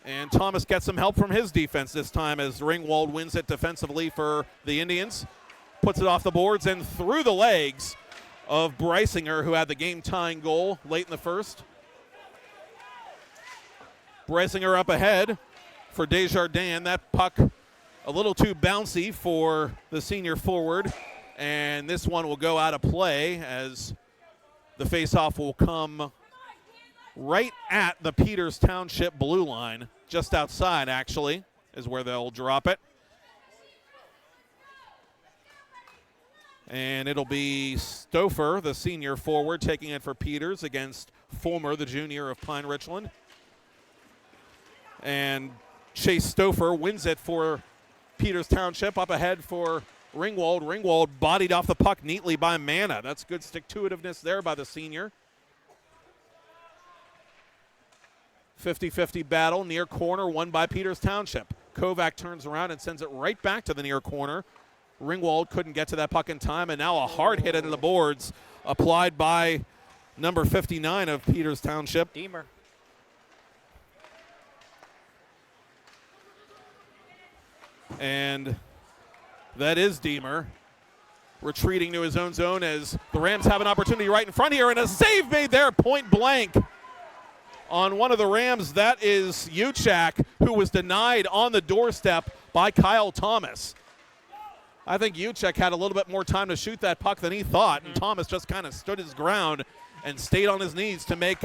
And Thomas gets some help from his defense this time as Ringwald wins it defensively for the Indians. Puts it off the boards and through the legs of Brysinger, who had the game-tying goal late in the first. Brysinger up ahead for Desjardins. That puck a little too bouncy for the senior forward. And this one will go out of play as the faceoff will come right at the Peters Township blue line. Just outside, actually, is where they'll drop it. And it'll be Stouffer, the senior forward, taking it for Peters against Fulmer, the junior of Pine Richland. And Chase Stouffer wins it for Peters Township. Up ahead for Ringwald. Ringwald bodied off the puck neatly by Manna. That's good stick-to-itiveness there by the senior. 50-50 battle, near corner, won by Peters Township. Kovac turns around and sends it right back to the near corner. Ringwald couldn't get to that puck in time, and now a hard hit into the boards applied by number 59 of Peters Township. Deemer. And that is Deemer retreating to his own zone as the Rams have an opportunity right in front here, and a save made there point blank on one of the Rams. That is Uchak, who was denied on the doorstep by Kyle Thomas. I think Uchak had a little bit more time to shoot that puck than he thought, and Thomas just kind of stood his ground and stayed on his knees to make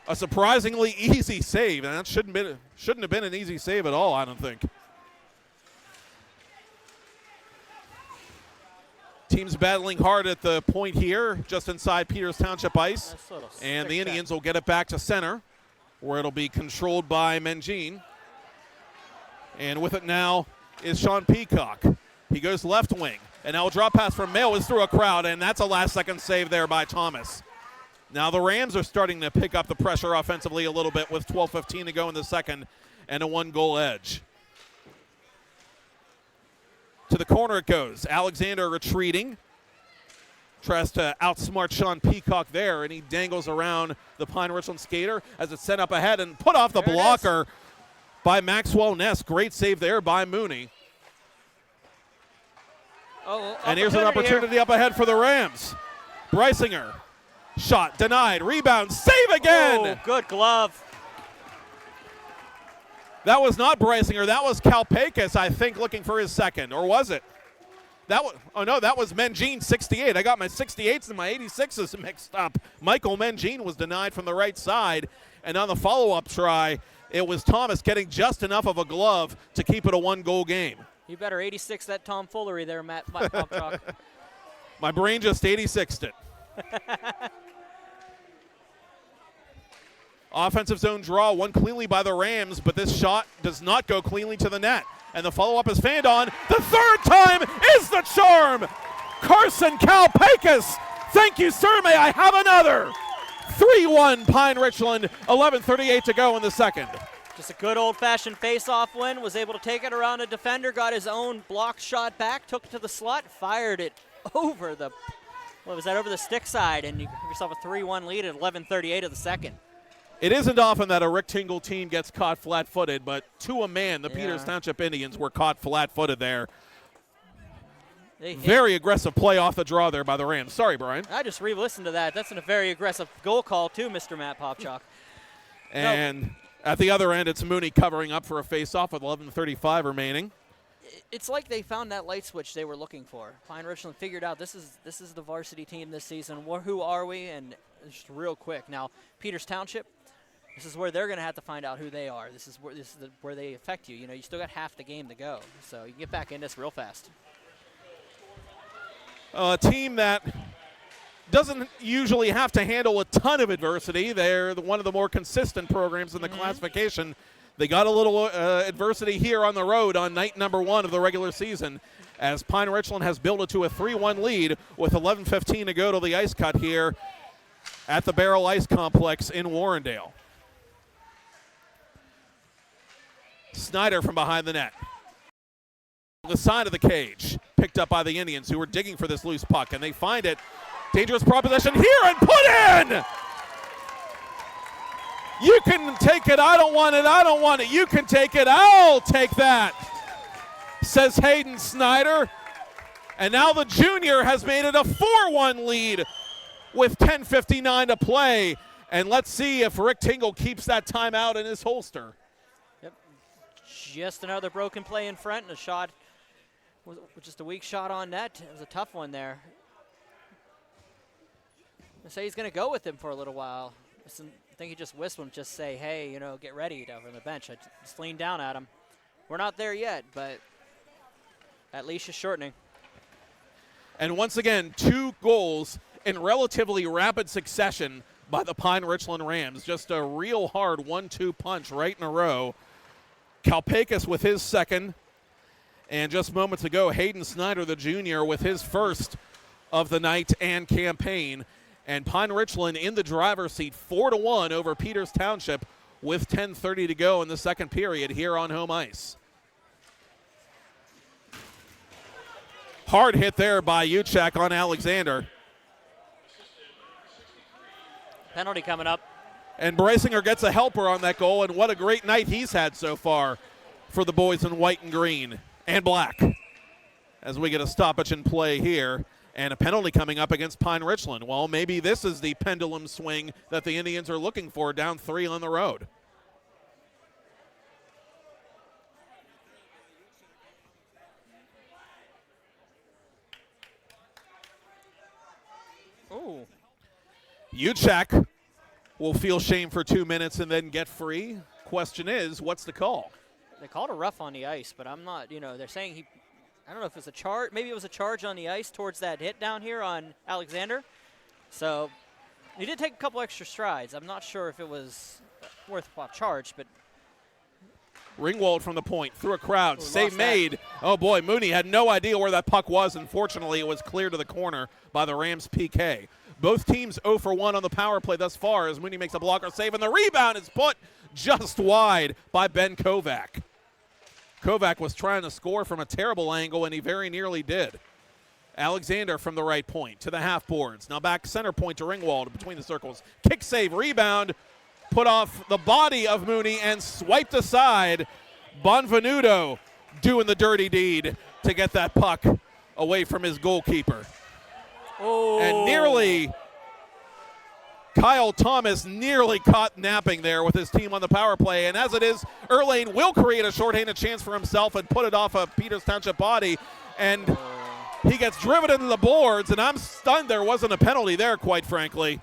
a surprisingly easy save, and that shouldn't have been an easy save at all, I don't think. Teams battling hard at the point here, just inside Peters Township ice. And the Indians will get it back to center, where it'll be controlled by Mengine. And with it now is Sean Peacock. He goes left wing. And now a drop pass from Mayo is through a crowd, and that's a last-second save there by Thomas. Now the Rams are starting to pick up the pressure offensively a little bit with 12:15 to go in the second and a one-goal edge. To the corner it goes. Alexander retreating. Tries to outsmart Sean Peacock there, and he dangles around the Pine Richland skater as it's sent up ahead and put off the blocker by Maxwell Ness. Great save there by Mooney. And here's an opportunity up ahead for the Rams. Brysinger. Shot denied. Rebound. Save again. Oh, good glove. That was not Brysinger. That was Kalpakis, I think, looking for his second. Or was it? That was Mengine, 68. I got my 68s and my 86s mixed up. Michael Mengine was denied from the right side. And on the follow-up try, it was Thomas getting just enough of a glove to keep it a one-goal game. You better 86 that tomfoolery there, Matt Popchalk. My brain just 86'd it. Offensive zone draw, won cleanly by the Rams, but this shot does not go cleanly to the net. And the follow-up is fanned on. The third time is the charm. Carson Kalpakis. Thank you, sir. May I have another? 3-1 Pine Richland, 11:38 to go in the second. Just a good old-fashioned face-off win. Was able to take it around a defender, got his own block shot back, took it to the slot, fired it over the, over the stick side, and you give yourself a 3-1 lead at 11:38 of the second. It isn't often that a rectangle team gets caught flat-footed, but to a man, the Peters Township Indians were caught flat-footed there. Very aggressive play off the draw there by the Rams. Sorry, Brian. I just re-listened to that. That's a very aggressive goal call too, Mr. Matt Popchalk. And at the other end, it's Mooney covering up for a face-off with 11:35 remaining. It's like they found that light switch they were looking for. Pine Richland figured out this is the varsity team this season. Who are we? And just real quick. Now, Peters Township, this is where they're going to have to find out who they are. This is where they affect you. You know, you still got half the game to go, so you can get back in this real fast. A team that doesn't usually have to handle a ton of adversity. They're one of the more consistent programs in the classification. They got a little adversity here on the road on night number 1 of the regular season as Pine Richland has built it to a 3-1 lead with 11:15 to go to the ice cut here at the Barrel Ice Complex in Warrendale. Snyder from behind the net. The side of the cage, picked up by the Indians who were digging for this loose puck, and they find it. Dangerous proposition here and put in! You can take it, I don't want it, I don't want it. You can take it, I'll take that, says Hayden Snyder. And now the junior has made it a 4-1 lead with 10:59 to play. And let's see if Rick Tingle keeps that timeout in his holster. Yep, just another broken play in front and a shot. Was just a weak shot on net. It was a tough one there. I say he's going to go with him for a little while. I think he just whistled him, just say, hey, you know, get ready down on the bench. I just leaned down at him. We're not there yet, but that leash is shortening. And once again, 2 goals in relatively rapid succession by the Pine Richland Rams. Just a real hard 1-2 punch right in a row. Kalpakis with his second. And just moments ago, Hayden Snyder, the junior, with his first of the night and campaign. And Pine Richland in the driver's seat, 4-1 over Peters Township with 10:30 to go in the second period here on home ice. Hard hit there by Uchak on Alexander. Penalty coming up. And Brasinger gets a helper on that goal, and what a great night he's had so far for the boys in white and green. And black, as we get a stoppage in play here, and a penalty coming up against Pine Richland. Well, maybe this is the pendulum swing that the Indians are looking for, down 3 on the road. Ooh. Uchak will feel shame for 2 minutes and then get free. Question is, what's the call? They called a rough on the ice, but I'm not, you know, they're saying I don't know if it was a charge. Maybe it was a charge on the ice towards that hit down here on Alexander. So he did take a couple extra strides. I'm not sure if it was worthwhile charge, but. Ringwald from the point, through a crowd, save made. Oh boy, Mooney had no idea where that puck was. Unfortunately, it was cleared to the corner by the Rams PK. Both teams 0 for 1 on the power play thus far as Mooney makes a blocker save, and the rebound is put just wide by Ben Kovac. Kovac was trying to score from a terrible angle, and he very nearly did. Alexander from the right point to the half boards. Now back center point to Ringwald between the circles. Kick save, rebound, put off the body of Mooney and swiped aside. Bonvenuto doing the dirty deed to get that puck away from his goalkeeper. Oh. And nearly, Kyle Thomas nearly caught napping there with his team on the power play. And as it is, Erlane will create a shorthanded chance for himself and put it off a Peters Township body. And he gets driven into the boards, and I'm stunned there wasn't a penalty there, quite frankly.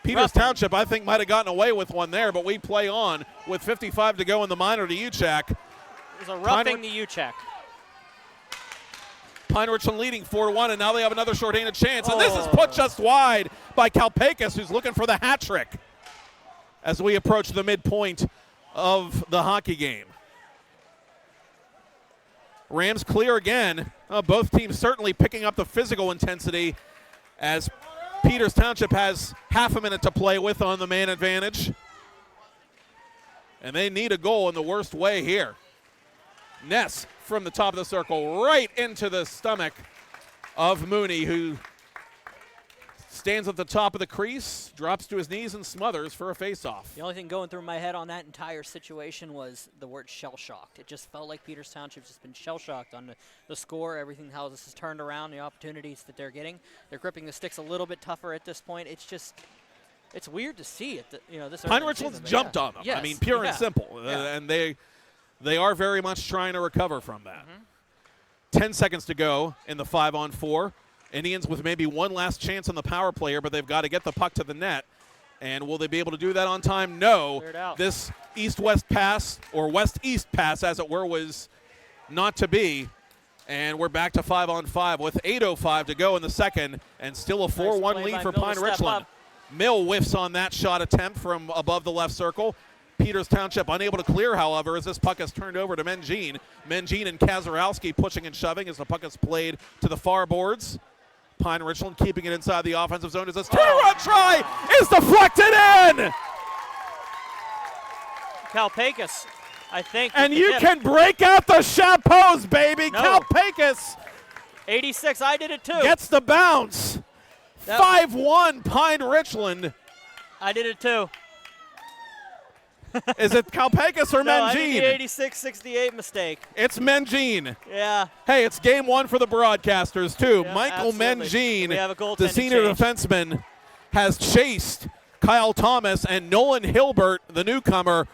Peters Township, I think, might have gotten away with one there, but we play on with 55 to go in the minor to Uchak. It was a roughing to Uchak. Pine Richland leading 4-1, and now they have another shorthanded chance. And this is put just wide by Kalpakis, who's looking for the hat trick as we approach the midpoint of the hockey game. Rams clear again. Both teams certainly picking up the physical intensity as Peters Township has half a minute to play with on the man advantage. And they need a goal in the worst way here. Ness from the top of the circle right into the stomach of Mooney, who Stands at the top of the crease, drops to his knees and smothers for a face-off. The only thing going through my head on that entire situation was the word shell-shocked. It just felt like Peters Township's just been shell-shocked on the score, everything, how this has turned around, the opportunities that they're getting. They're gripping the sticks a little bit tougher at this point. It's just, it's weird to see it. This Pine Richland's jumped on them. Yes. I mean, pure and simple. And they are very much trying to recover from that. 10 seconds to go in the 5-on-4. Indians with maybe one last chance on the power player, but they've got to get the puck to the net. And will they be able to do that on time? No. This east-west pass, or west-east pass, as it were, was not to be. And we're back to 5-on-5 with 8:05 to go in the second, and still a 4-1 lead for Pine Richland. Mill whiffs on that shot attempt from above the left circle. Peters Township unable to clear, however, as this puck is turned over to Mengine. Mengine and Kazarowski pushing and shoving as the puck is played to the far boards. Pine Richland keeping it inside the offensive zone as this turnaround try is deflected in. Kalpakis, I think. And you can break out the chapeaus, baby. No. Kalpakis. 86, I did it too. Gets the bounce. 5-1 Pine Richland. I did it too. Is it Kalpakis or No, Mengine? I did the 86-68 mistake. It's Mengine. Yeah. Hey, it's game one for the broadcasters, too. Yeah, Michael absolutely. Mengine, We have a goaltending the senior change. defenseman, has chased Kyle Thomas, and Nolan Hilbert, the newcomer,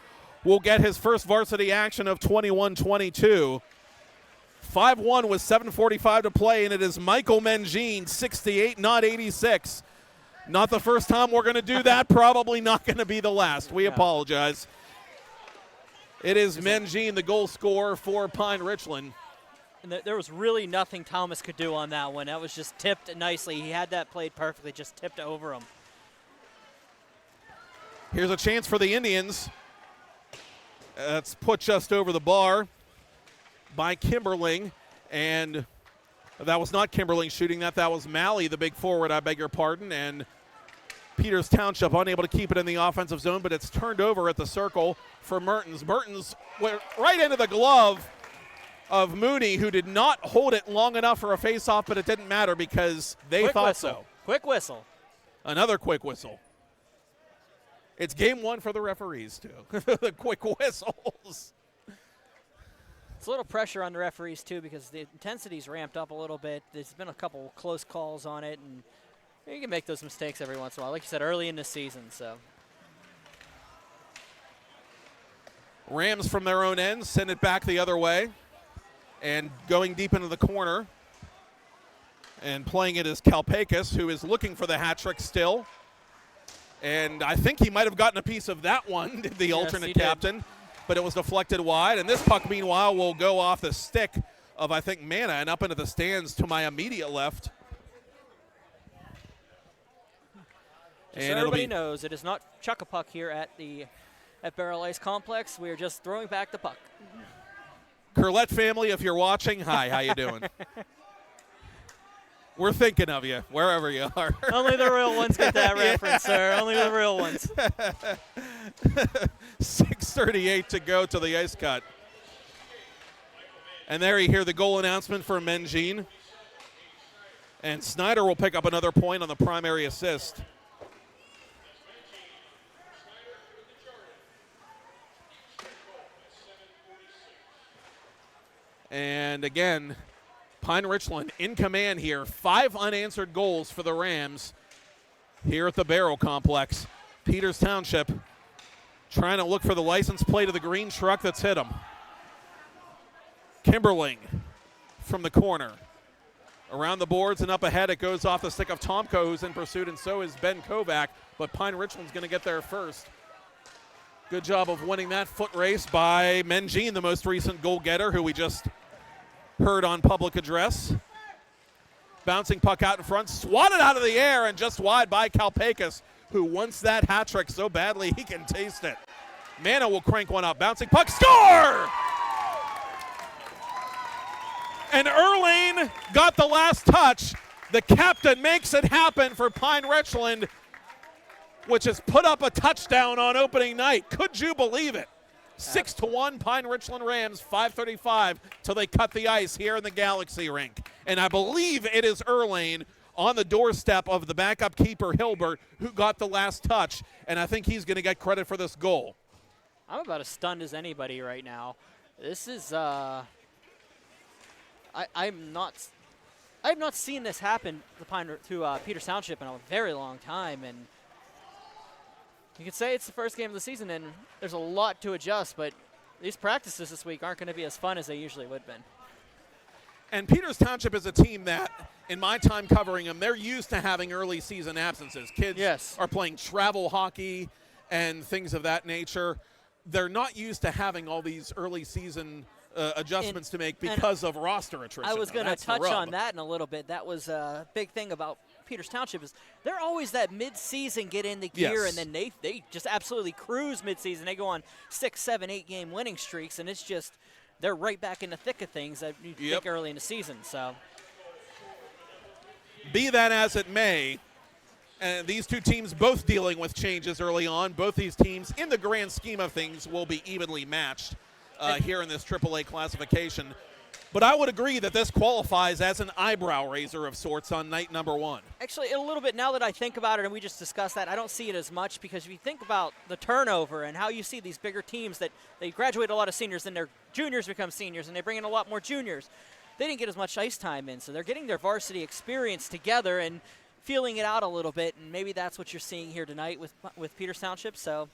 will get his first varsity action of 21-22. 5-1 with 7:45 to play, and it is Michael Mengine, 68, not 86. Not the first time we're going to do that. Probably not going to be the last. We apologize. It is Mengine, the goal scorer for Pine Richland. And there was really nothing Thomas could do on that one. That was just tipped nicely. He had that played perfectly, just tipped over him. Here's a chance for the Indians. That's put just over the bar by Kimberling. And that was not Kimberling shooting that. That was Malley, the big forward, I beg your pardon. And Peters Township unable to keep it in the offensive zone, but it's turned over at the circle for Mertens. Mertens went right into the glove of Mooney, who did not hold it long enough for a face-off, but it didn't matter because they thought so. Quick whistle. Another quick whistle. It's game one for the referees, too. The quick whistles. It's a little pressure on the referees, too, because the intensity's ramped up a little bit. There's been a couple close calls on it, and you can make those mistakes every once in a while, like you said, early in the season. So Rams from their own end send it back the other way, and going deep into the corner and playing it is Kalpakis, who is looking for the hat trick still. And I think he might have gotten a piece of that one, the alternate captain, but it was deflected wide. And this puck, meanwhile, will go off the stick of, I think, Mana and up into the stands to my immediate left. Just so everybody knows, it is not chuck a puck here at Barrel Ice Complex. We are just throwing back the puck. Curlette family, if you're watching, hi, how you doing? We're thinking of you, wherever you are. Only the real ones get that reference, sir. Only the real ones. 6:38 to go to the ice cut. And there you hear the goal announcement for Mengine. And Snyder will pick up another point on the primary assist. And again, Pine Richland in command here. 5 unanswered goals for the Rams here at the Barrel Complex. Peters Township trying to look for the license plate of the green truck that's hit them. Kimberling from the corner. Around the boards and up ahead, it goes off the stick of Tomko, who's in pursuit, and so is Ben Kovac. But Pine Richland's going to get there first. Good job of winning that foot race by Mengine, the most recent goal getter, who we just heard on public address. Bouncing puck out in front, swatted out of the air and just wide by Kalpakis, who wants that hat trick so badly he can taste it. Mana will crank one up, bouncing puck, score! And Erlane got the last touch. The captain makes it happen for Pine Richland, which has put up a touchdown on opening night. Could you believe it? 6-1 Pine Richland Rams, 5:35 till they cut the ice here in the Galaxy rink. And I believe it is Erlane on the doorstep of the backup keeper, Hilbert, who got the last touch, and I think he's going to get credit for this goal. I'm about as stunned as anybody right now. This is I have not seen this happen to Peters Township in a very long time, and you could say it's the first game of the season, and there's a lot to adjust, but these practices this week aren't going to be as fun as they usually would have been. And Peters Township is a team that, in my time covering them, they're used to having early season absences. Kids are playing travel hockey and things of that nature. They're not used to having all these early season adjustments to make because of roster attrition. I was going to touch on that in a little bit. That was a big thing about Peters Township is they're always that mid-season get in the gear, and then they just absolutely cruise mid-season. They go on 6, 7, 8 game winning streaks, and it's just they're right back in the thick of things that you think early in the season. So, be that as it may, and these two teams both dealing with changes early on. Both these teams, in the grand scheme of things, will be evenly matched here in this AAA classification. But I would agree that this qualifies as an eyebrow raiser of sorts on night number 1. Actually, a little bit now that I think about it, and we just discussed that, I don't see it as much because if you think about the turnover and how you see these bigger teams that they graduate a lot of seniors and their juniors become seniors and they bring in a lot more juniors, they didn't get as much ice time in. So they're getting their varsity experience together and feeling it out a little bit, and maybe that's what you're seeing here tonight with Peters Township. So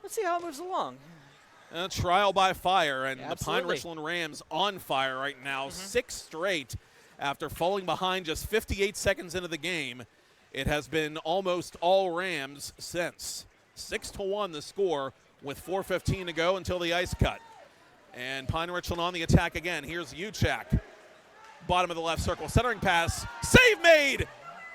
let's see how it moves along. A trial by fire, and the Pine Richland Rams on fire right now. 6 straight after falling behind just 58 seconds into the game. It has been almost all Rams since. 6-1 the score with 4:15 to go until the ice cut. And Pine Richland on the attack again. Here's Uchak. Bottom of the left circle. Centering pass. Save made!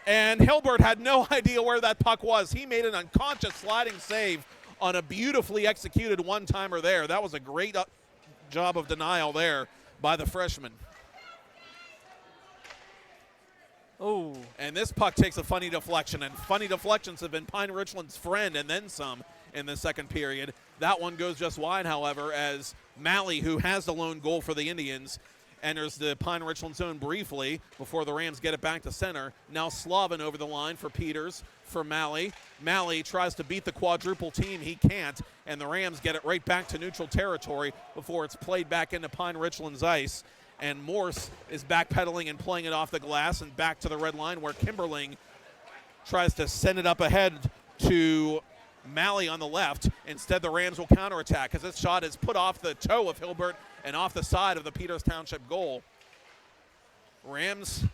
And Hilbert had no idea where that puck was. He made an unconscious sliding save on a beautifully executed one-timer there. That was a great job of denial there by the freshman. Oh. And this puck takes a funny deflection, and funny deflections have been Pine Richland's friend and then some in the second period. That one goes just wide, however, as Malley, who has the lone goal for the Indians, enters the Pine Richland zone briefly before the Rams get it back to center. Now Slavin over the line for Peters, for Malley. Malley tries to beat the quadruple team. He can't, and the Rams get it right back to neutral territory before it's played back into Pine Richland's ice. And Morse is backpedaling and playing it off the glass and back to the red line where Kimberling tries to send it up ahead to Malley on the left. Instead, the Rams will counterattack as this shot is put off the toe of Hilbert and off the side of the Peters Township goal. Rams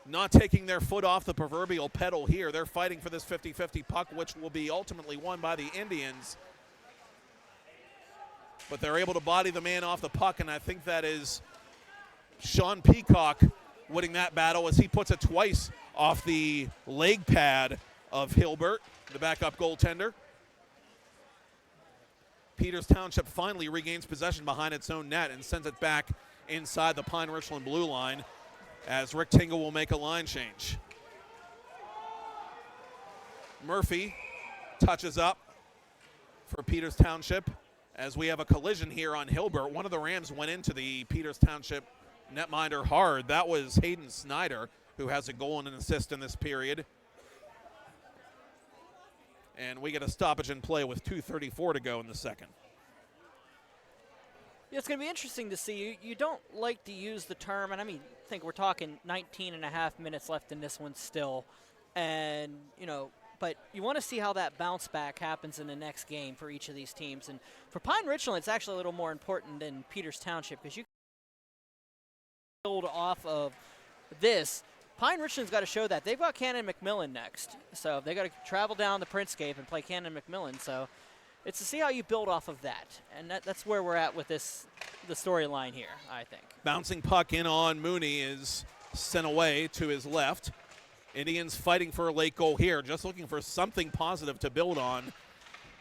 not taking their foot off the proverbial pedal here. They're fighting for this 50-50 puck, which will be ultimately won by the Indians. But they're able to body the man off the puck, and I think that is Sean Peacock winning that battle as he puts it twice off the leg pad of Hilbert, the backup goaltender. Peters Township finally regains possession behind its own net and sends it back inside the Pine Richland blue line as Rick Tingle will make a line change. Murphy touches up for Peters Township as we have a collision here on Hilbert. One of the Rams went into the Peters Township netminder hard. That was Hayden Snyder, who has a goal and an assist in this period. And we get a stoppage in play with 2:34 to go in the second. Yeah, it's going to be interesting to see. You don't like to use the term, and I think we're talking 19 and a half minutes left in this one still. And, but you want to see how that bounce back happens in the next game for each of these teams. And for Pine Richland, it's actually a little more important than Peters Township because you build off of this. Pine Richland's got to show that. They've got Cannon McMillan next. So they got to travel down the Princescape and play Cannon McMillan. So it's to see how you build off of that. And that's where we're at with the storyline here, I think. Bouncing puck in on Mooney is sent away to his left. Indians fighting for a late goal here, just looking for something positive to build on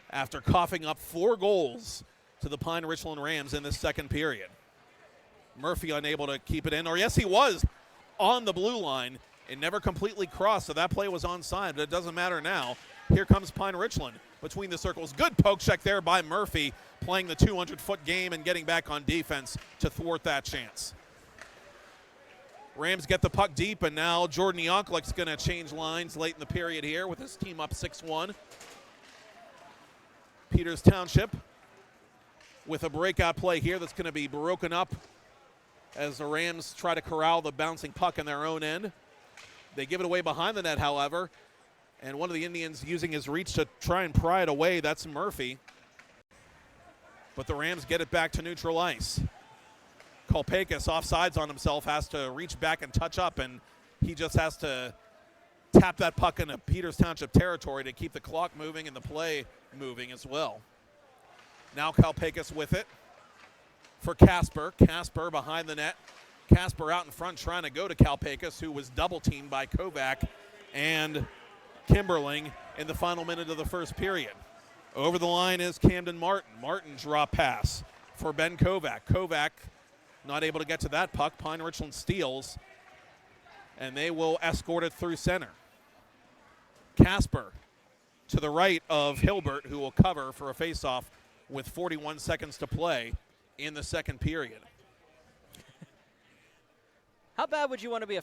after coughing up 4 goals to the Pine Richland Rams in this second period. Murphy unable to keep it in, or yes, he was on the blue line. It never completely crossed, so that play was onside, but it doesn't matter now. Here comes Pine Richland between the circles. Good poke check there by Murphy, playing the 200-foot game and getting back on defense to thwart that chance. Rams get the puck deep, and now Jordan Yonklick's going to change lines late in the period here with his team up 6-1. Peters Township with a breakout play here that's going to be broken up as the Rams try to corral the bouncing puck in their own end. They give it away behind the net, however, and one of the Indians using his reach to try and pry it away. That's Murphy. But the Rams get it back to neutral ice. Kalpakis offsides on himself, has to reach back and touch up, and he just has to tap that puck into Peters Township territory to keep the clock moving and the play moving as well. Now Kalpakis with it for Casper. Casper behind the net. Casper out in front trying to go to Kalpakis, who was double-teamed by Kovac and Kimberling in the final minute of the first period. Over the line is Camden Martin. Martin drop pass for Ben Kovac. Kovac not able to get to that puck. Pine Richland steals, and they will escort it through center. Casper to the right of Hilbert, who will cover for a faceoff with 41 seconds to play in the second period. How bad would you want to be a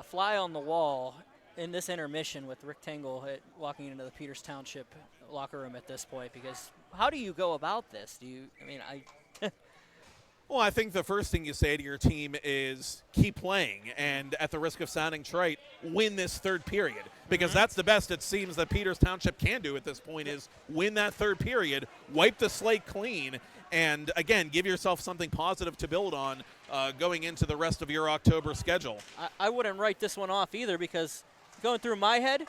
fly on the wall in this intermission with Rick Tangle walking into the Peters Township locker room at this point? Because how do you go about this? Well, I think the first thing you say to your team is keep playing, and at the risk of sounding trite, win this third period. Because that's the best it seems that Peters Township can do at this point, is win that third period, wipe the slate clean, and again, give yourself something positive to build on going into the rest of your October schedule. I wouldn't write this one off either, because going through my head,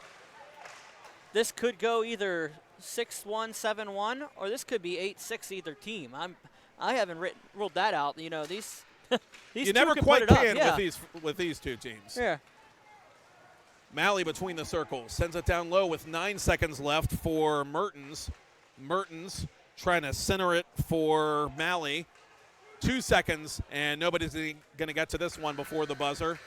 this could go either 6-1, 7-1, or this could be 8-6 either team. I haven't ruled that out. You know, these you two never can quite put it can up. with these two teams. Yeah. Malley between the circles sends it down low with 9 seconds left for Mertens. Mertens trying to center it for Malley. 2 seconds, and nobody's going to get to this one before the buzzer.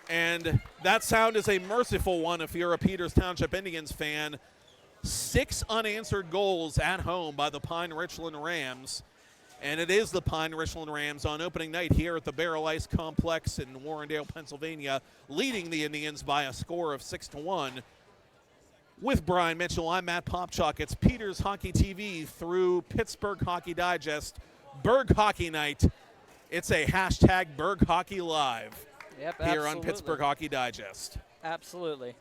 And that sound is a merciful one if you're a Peters Township Indians fan. 6 unanswered goals at home by the Pine Richland Rams. And it is the Pine Richland Rams on opening night here at the Barrel Ice Complex in Warrendale, Pennsylvania, leading the Indians by a score of 6-1. With Brian Mitchell, I'm Matt Popchalk. It's Peters Hockey TV through Pittsburgh Hockey Digest. Berg Hockey Night. It's a hashtag Berg Hockey Live here on Pittsburgh Hockey Digest. Absolutely.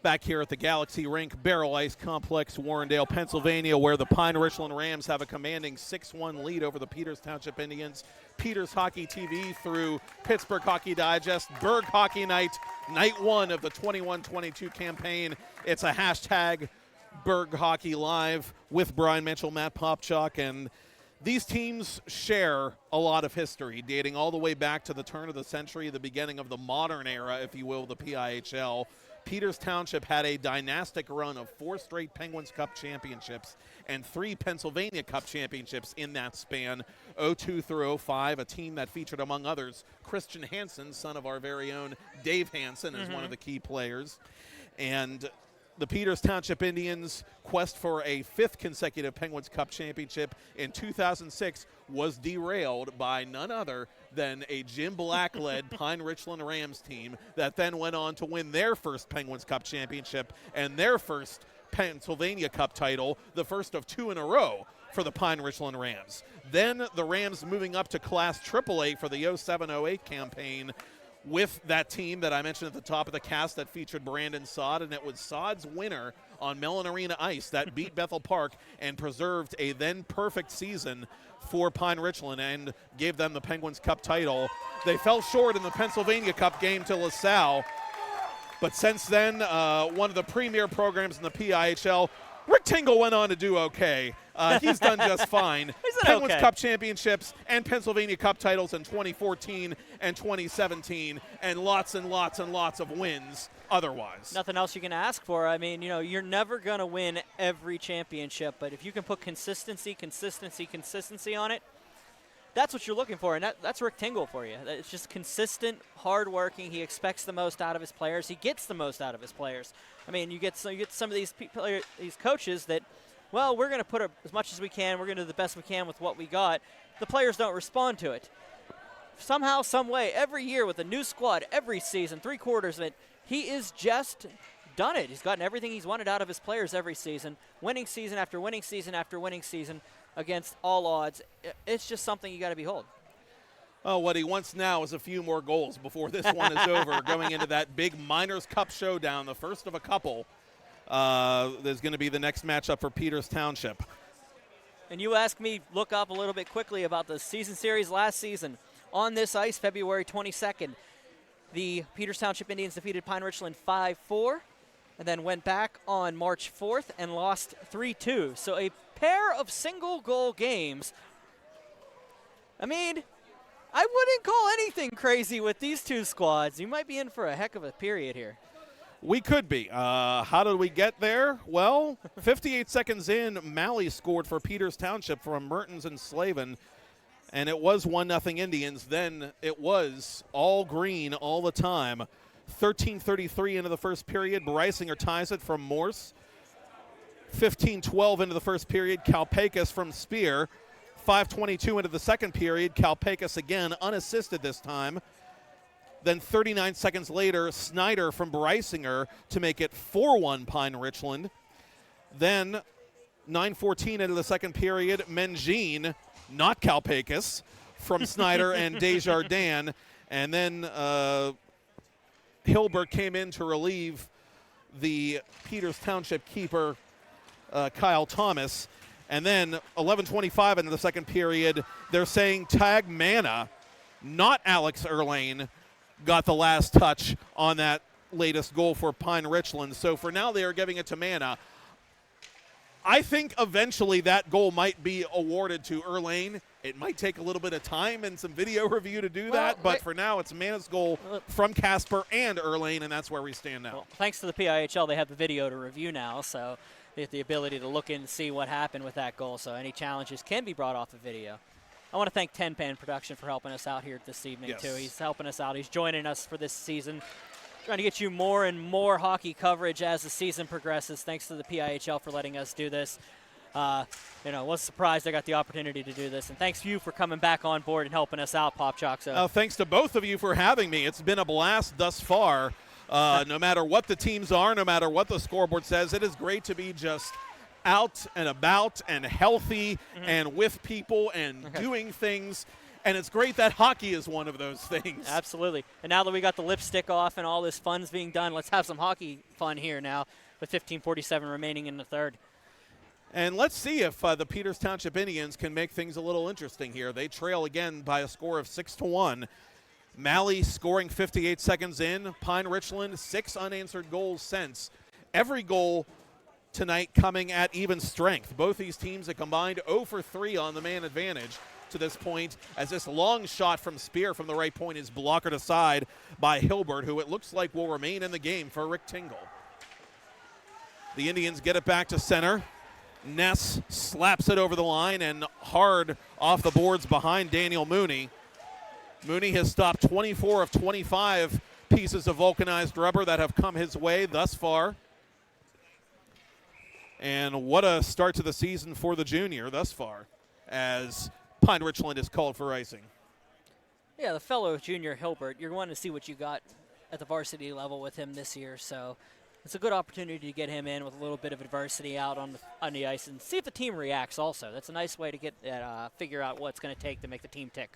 back here at the Galaxy Rink, Barrel Ice Complex, Warrendale, Pennsylvania, where the Pine Richland Rams have a commanding 6-1 lead over the Peters Township Indians. Peters Hockey TV through Pittsburgh Hockey Digest, Berg Hockey Night, night 1 of the 21-22 campaign. It's a hashtag Berg Hockey Live with Brian Mitchell, Matt Popchalk, and these teams share a lot of history, dating all the way back to the turn of the century, the beginning of the modern era, if you will, the PIHL. Peters Township had a dynastic run of 4 straight Penguins Cup championships and 3 Pennsylvania Cup championships in that span, 02 through 05, a team that featured, among others, Christian Hansen, son of our very own Dave Hansen, as one of the key players. And the Peters Township Indians' quest for a 5th consecutive Penguins Cup championship in 2006 was derailed by none other than a Jim Black-led Pine Richland Rams team that then went on to win their first Penguins Cup championship and their first Pennsylvania Cup title, the first of 2 in a row for the Pine Richland Rams. Then the Rams moving up to Class AAA for the 07-08 campaign with that team that I mentioned at the top of the cast that featured Brandon Sod, and it was Sod's winner on Mellon Arena ice that beat Bethel Park and preserved a then perfect season for Pine Richland and gave them the Penguins Cup title. They fell short in the Pennsylvania Cup game to LaSalle, but since then, one of the premier programs in the PIHL, Rick Tingle went on to do okay. He's done just fine. Penguins Cup championships and Pennsylvania Cup titles in 2014 and 2017, and lots of wins otherwise. Nothing else you can ask for. I mean, you're never going to win every championship, but if you can put consistency on it, that's what you're looking for, and that's Rick Tingle for you. It's just consistent, hardworking. He expects the most out of his players. He gets the most out of his players. I mean, you get some of these these coaches that, well, we're going to put up as much as we can. We're going to do the best we can with what we got. The players don't respond to it. Somehow, some way, every year with a new squad, every season, 3/4 of it, he is just done it. He's gotten everything he's wanted out of his players every season, winning season after winning season after winning season against all odds. It's just something you got to behold. Oh, what he wants now is a few more goals before this one is over, going into that big Miners Cup showdown, the first of a couple. There's going to be the next matchup for Peters Township. And you asked me, look up a little bit quickly about the season series last season. On this ice, February 22nd, the Peters Township Indians defeated Pine Richland 5-4, and then went back on March 4th and lost 3-2. So a pair of single-goal games. I mean, I wouldn't call anything crazy with these two squads. You might be in for a heck of a period here. We could be. How did we get there? Well, 58 seconds in, Malley scored for Peters Township from Mertens and Slavin, and it was 1-0 Indians. Then it was all green all the time. 13:33 into the first period, Brysinger ties it from Morse. 15:12 into the first period, Kalpakis from Spear. 5:22 into the second period, Kalpakis again, unassisted this time. Then 39 seconds later, Snyder from Brysinger to make it 4-1 Pine Richland. Then 9:14 into the second period, Mengine, not Kalpakis, from Snyder and Desjardins. And then Hilbert came in to relieve the Peters Township keeper, Kyle Thomas. And then 11:25 into the second period, they're saying Tag Mana, not Alex Erlane, got the last touch on that latest goal for Pine Richland. So for now, they are giving it to Mana. I think eventually that goal might be awarded to Erlane. It might take a little bit of time and some video review to do that, but for now it's Mana's goal from Casper and Erlane, and that's where we stand now. Well, thanks to the PIHL, they have the video to review now, so they have the ability to look in and see what happened with that goal, so any challenges can be brought off the video. I want to thank 10 Pan Production for helping us out here this evening, too. He's helping us out. He's joining us for this season, trying to get you more and more hockey coverage as the season progresses. Thanks to the PIHL for letting us do this. Was surprised I got the opportunity to do this, and thanks to you for coming back on board and helping us out, Popchalk. So thanks to both of you for having me. It's been a blast thus far. No matter what the teams are, no matter what the scoreboard says, it is great to be just out and about and healthy and with people and doing things. And it's great that hockey is one of those things. Absolutely. And now that we got the lipstick off and all this fun's being done, let's have some hockey fun here now with 15:47 remaining in the third. And let's see if the Peters Township Indians can make things a little interesting here. They trail again by a score of 6-1. Malley scoring 58 seconds in. Pine Richland, 6 unanswered goals since. Every goal tonight coming at even strength. Both these teams have combined 0 for 3 on the man advantage to this point, as this long shot from Spear from the right point is blockered aside by Hilbert, who it looks like will remain in the game for Rick Tingle. The Indians get it back to center. Ness slaps it over the line and hard off the boards behind Daniel Mooney. Mooney has stopped 24 of 25 pieces of vulcanized rubber that have come his way thus far. And what a start to the season for the junior thus far, as Pine Richland is called for icing. Yeah, the fellow junior Hilbert, you're wanting to see what you got at the varsity level with him this year, so it's a good opportunity to get him in with a little bit of adversity out on the ice and see if the team reacts also. That's a nice way to get figure out what it's going to take to make the team tick.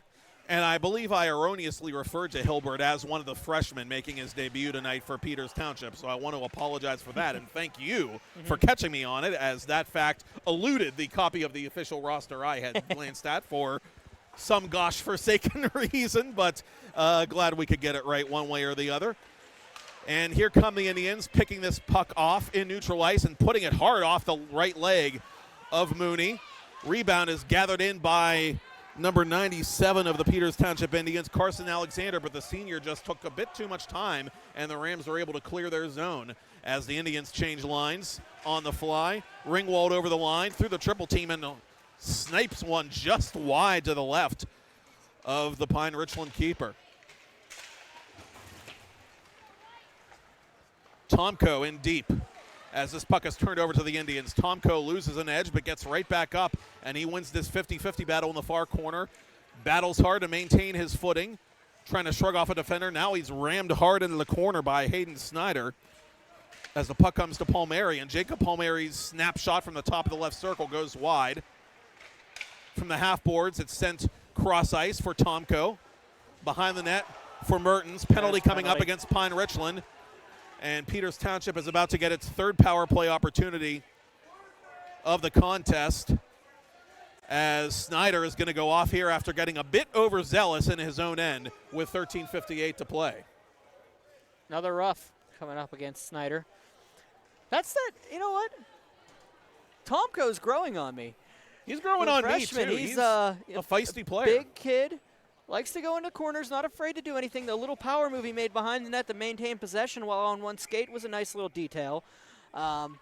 And I believe I erroneously referred to Hilbert as one of the freshmen making his debut tonight for Peters Township, so I want to apologize for that, and thank you for catching me on it, as that fact eluded the copy of the official roster I had glanced at for some gosh-forsaken reason, but glad we could get it right one way or the other. And here come the Indians, picking this puck off in neutral ice and putting it hard off the right leg of Mooney. Rebound is gathered in by number 97 of the Peters Township Indians, Carson Alexander, but the senior just took a bit too much time, and the Rams were able to clear their zone as the Indians change lines on the fly. Ringwald over the line through the triple team and snipes one just wide to the left of the Pine Richland keeper. Tomko in deep as this puck is turned over to the Indians. Tomko loses an edge but gets right back up, and he wins this 50-50 battle in the far corner. Battles hard to maintain his footing, trying to shrug off a defender. Now he's rammed hard into the corner by Hayden Snyder as the puck comes to Palmieri, and Jacob Palmieri's snap shot from the top of the left circle goes wide. From the half boards, it's sent cross ice for Tomko. Behind the net for Mertens. Penalty coming up against Pine Richland. And Peters Township is about to get its third power play opportunity of the contest, as Snyder is going to go off here after getting a bit overzealous in his own end with 13:58 to play. Another rough coming up against Snyder. That's that, you know what? Tomko's growing on me. He's growing on freshman, me, too. He's a feisty player. Big kid. Likes to go into corners, not afraid to do anything. The little power move he made behind the net to maintain possession while on one skate was a nice little detail. And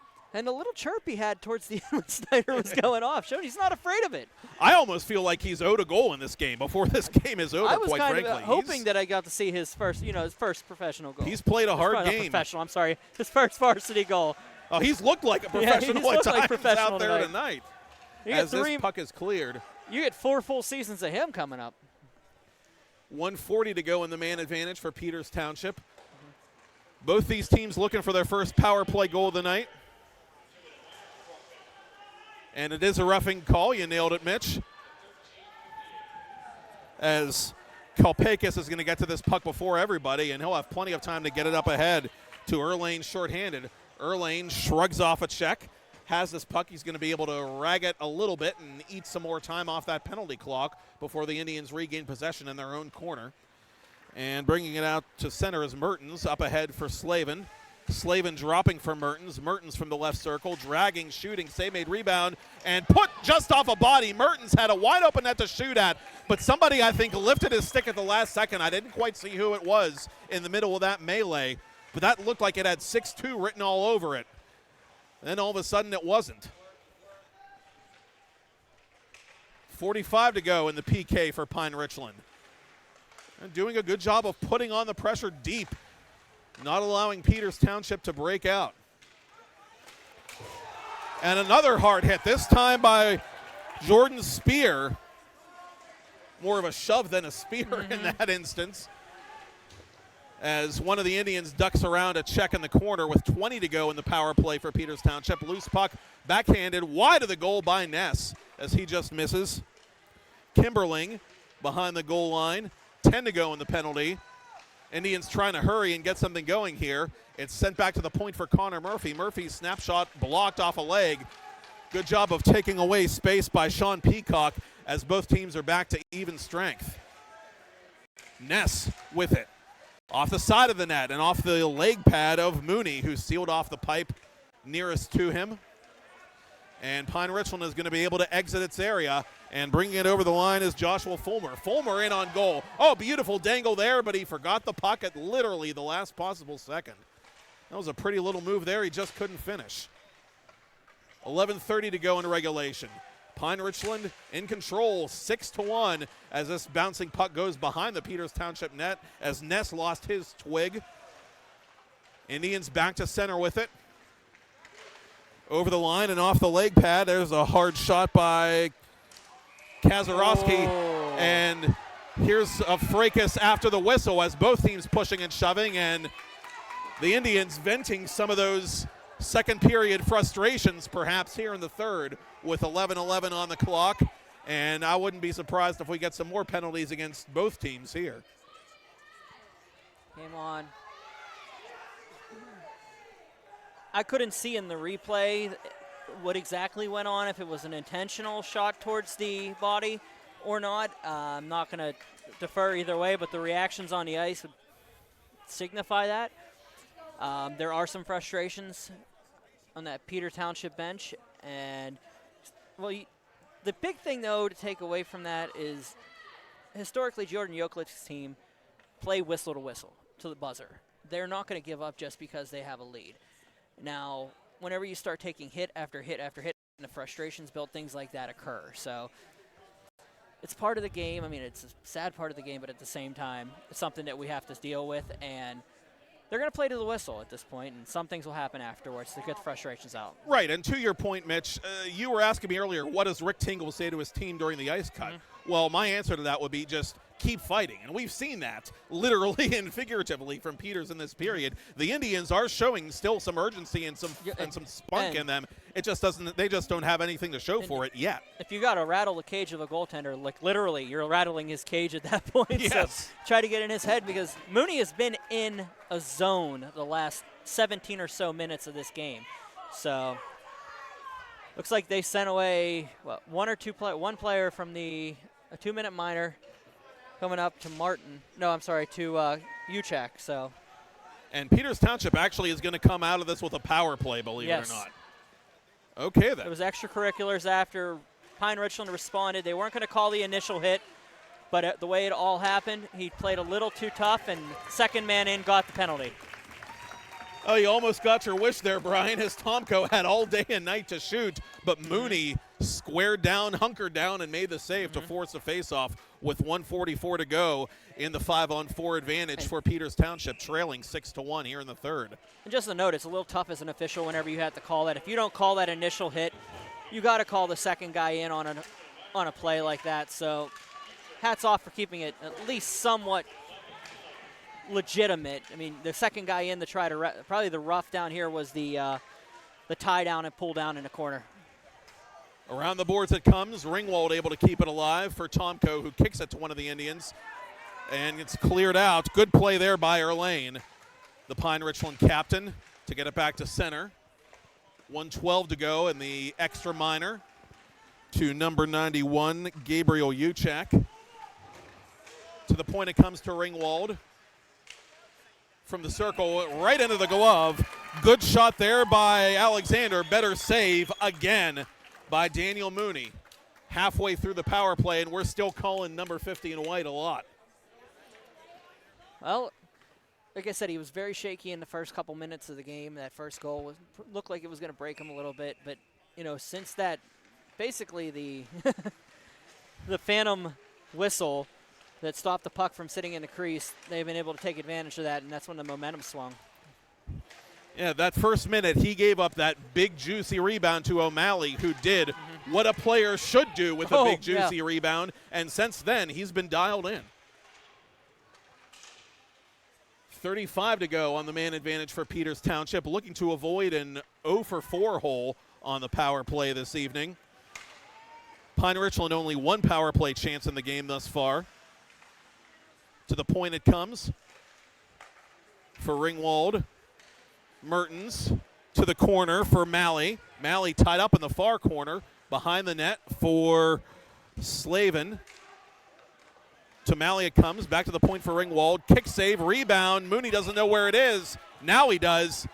the little chirp he had towards the end when Snyder was going off showed he's not afraid of it. I almost feel like he's owed a goal in this game before this game is over, I was quite kind frankly. of hoping that I got to see his first professional goal. He's played a hard game. Professional, I'm sorry. His first varsity goal. Oh, he's looked like a professional at times out there tonight. As this puck is cleared. You get 4 full seasons of him coming up. 1:40 to go in the man advantage for Peters Township. Both these teams looking for their first power play goal of the night. And it is a roughing call. You nailed it, Mitch. As Kalpakis is going to get to this puck before everybody, and he'll have plenty of time to get it up ahead to Erlane shorthanded. Erlane shrugs off a check, has this puck. He's going to be able to rag it a little bit and eat some more time off that penalty clock before the Indians regain possession in their own corner. And bringing it out to center is Mertens, up ahead for Slavin. Slavin dropping for Mertens. Mertens from the left circle, dragging, shooting, save made, rebound, and put just off a body. Mertens had a wide open net to shoot at, but somebody, I think, lifted his stick at the last second. I didn't quite see who it was in the middle of that melee, but that looked like it had 6-2 written all over it. Then all of a sudden it wasn't. 45 to go in the PK for Pine Richland. And doing a good job of putting on the pressure deep, not allowing Peters Township to break out. And another hard hit, this time by Jordan Spear. More of a shove than a spear in that instance, as one of the Indians ducks around a check in the corner with 20 to go in the power play for Peters Township. Loose puck, backhanded, wide of the goal by Ness as he just misses. Kimberling behind the goal line. 10 to go in the penalty. Indians trying to hurry and get something going here. It's sent back to the point for Connor Murphy. Murphy's snapshot blocked off a leg. Good job of taking away space by Sean Peacock as both teams are back to even strength. Ness with it. Off the side of the net and off the leg pad of Mooney, who sealed off the pipe nearest to him. And Pine Richland is going to be able to exit its area, and bringing it over the line is Joshua Fulmer. Fulmer in on goal. Oh, beautiful dangle there, but he forgot the puck at literally the last possible second. That was a pretty little move there. He just couldn't finish. 11:30 to go in regulation. Pine Richland in control, 6-1, as this bouncing puck goes behind the Peters Township net as Ness lost his twig. Indians back to center with it. Over the line and off the leg pad. There's a hard shot by Kazarowski. Oh. And here's a fracas after the whistle as both teams pushing and shoving, and the Indians venting some of those second period frustrations perhaps here in the third with 11:11 on the clock. And I wouldn't be surprised if we get some more penalties against both teams here. Game on. I couldn't see in the replay what exactly went on, if it was an intentional shot towards the body or not. I'm not going to defer either way, but the reactions on the ice would signify that. There are some frustrations on that Peter Township bench. And, well, the big thing, though, to take away from that is historically Jordan Yokelik's team play whistle to whistle to the buzzer. They're not going to give up just because they have a lead. Now, whenever you start taking hit after hit after hit, and the frustrations built, things like that occur. So it's part of the game. I mean, it's a sad part of the game, but at the same time, it's something that we have to deal with. And they're going to play to the whistle at this point, and some things will happen afterwards to get the frustrations out. Right, and to your point, Mitch, you were asking me earlier, what does Rick Tingle say to his team during the ice cut? Mm-hmm. Well, my answer to that would be just keep fighting, and we've seen that literally and figuratively from Peters in this period. The Indians are showing still some urgency and some spunk in them. It just doesn't. They just don't have anything to show for it yet. If you got to rattle the cage of a goaltender, like literally, you're rattling his cage at that point. Yes. So try to get in his head, because Mooney has been in a zone the last 17 or so minutes of this game. So looks like they sent away one player from a 2-minute minor coming up to Martin. No, I'm sorry, to Uchak. So. And Peters Township actually is going to come out of this with a power play, believe it or not. Okay, then. There was extracurriculars after Pine Richland responded. They weren't going to call the initial hit, but the way it all happened, he played a little too tough, and second man in got the penalty. Oh, you almost got your wish there, Brian, as Tomko had all day and night to shoot, but Mooney squared down, hunkered down, and made the save to force a faceoff with 1:44 to go in the 5-on-4 advantage for Peters Township, trailing 6-1 here in the third. And just a note, it's a little tough as an official whenever you have to call that. If you don't call that initial hit, you got to call the second guy in on a play like that. So hats off for keeping it at least somewhat legitimate. I mean, the second guy in to try to probably the rough down here was the tie down and pull down in the corner. Around the boards it comes. Ringwald able to keep it alive for Tomko, who kicks it to one of the Indians. And it's cleared out. Good play there by Erlane, the Pine Richland captain, to get it back to center. 1:12 to go in the extra minor to number 91, Gabriel Uchak. To the point it comes to Ringwald. From the circle, right into the glove. Good shot there by Alexander. Better save again by Daniel Mooney. Halfway through the power play, and we're still calling number 50 in white a lot. Well, like I said, he was very shaky in the first couple minutes of the game. That first goal looked like it was going to break him a little bit. But, since that, basically the the phantom whistle that stopped the puck from sitting in the crease, they've been able to take advantage of that, and that's when the momentum swung. Yeah, that first minute, he gave up that big, juicy rebound to O'Malley, who did what a player should do with a big, juicy rebound. And since then, he's been dialed in. 35 to go on the man advantage for Peters Township, looking to avoid an 0-for-4 hole on the power play this evening. Pine Richland only one power play chance in the game thus far. To the point it comes for Ringwald. Mertens to the corner for Malley. Malley tied up in the far corner behind the net for Slavin. To Malley it comes. Back to the point for Ringwald. Kick save, rebound. Mooney doesn't know where it is. Now he does.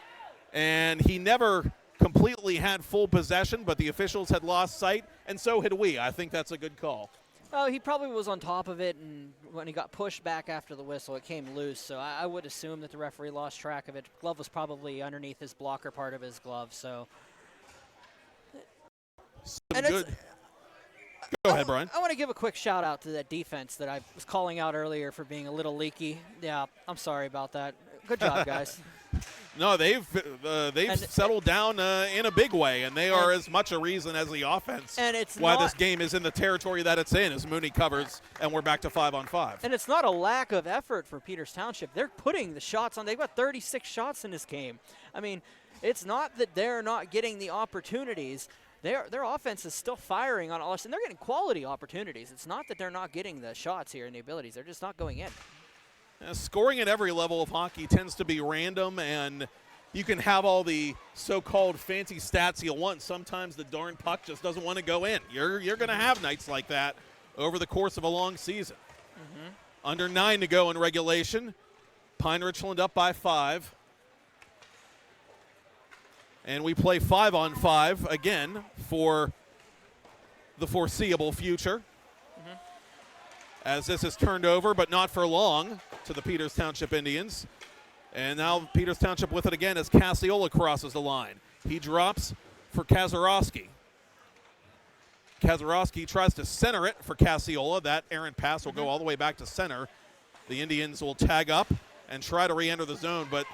And he never completely had full possession, but the officials had lost sight, and so had we. I think that's a good call. Oh, he probably was on top of it, and when he got pushed back after the whistle, it came loose. So I would assume that the referee lost track of it. Glove was probably underneath his blocker part of his glove. So. And good. Go ahead, Brian. I want to give a quick shout out to that defense that I was calling out earlier for being a little leaky. Yeah, I'm sorry about that. Good job, guys. No, they've settled down in a big way, and they are as much a reason as the offense. And it's why this game is in the territory that it's in, as Mooney covers, and we're back to 5-on-5. And it's not a lack of effort for Peters Township. They're putting the shots on. They've got 36 shots in this game. I mean, it's not that they're not getting the opportunities. Their offense is still firing on all this, and they're getting quality opportunities. It's not that they're not getting the shots here and the abilities. They're just not going in. Scoring at every level of hockey tends to be random, and you can have all the so-called fancy stats you want. Sometimes the darn puck just doesn't want to go in. You're going to have nights like that over the course of a long season. Under 9 to go in regulation. Pine Richland up by 5. And we play 5-on-5 again for the foreseeable future. As this is turned over, but not for long, to the Peters Township Indians. And now Peters Township with it again as Casiola crosses the line. He drops for Kazarowski. Kazarowski tries to center it for Casiola. That errant pass will go all the way back to center. The Indians will tag up and try to re-enter the zone, but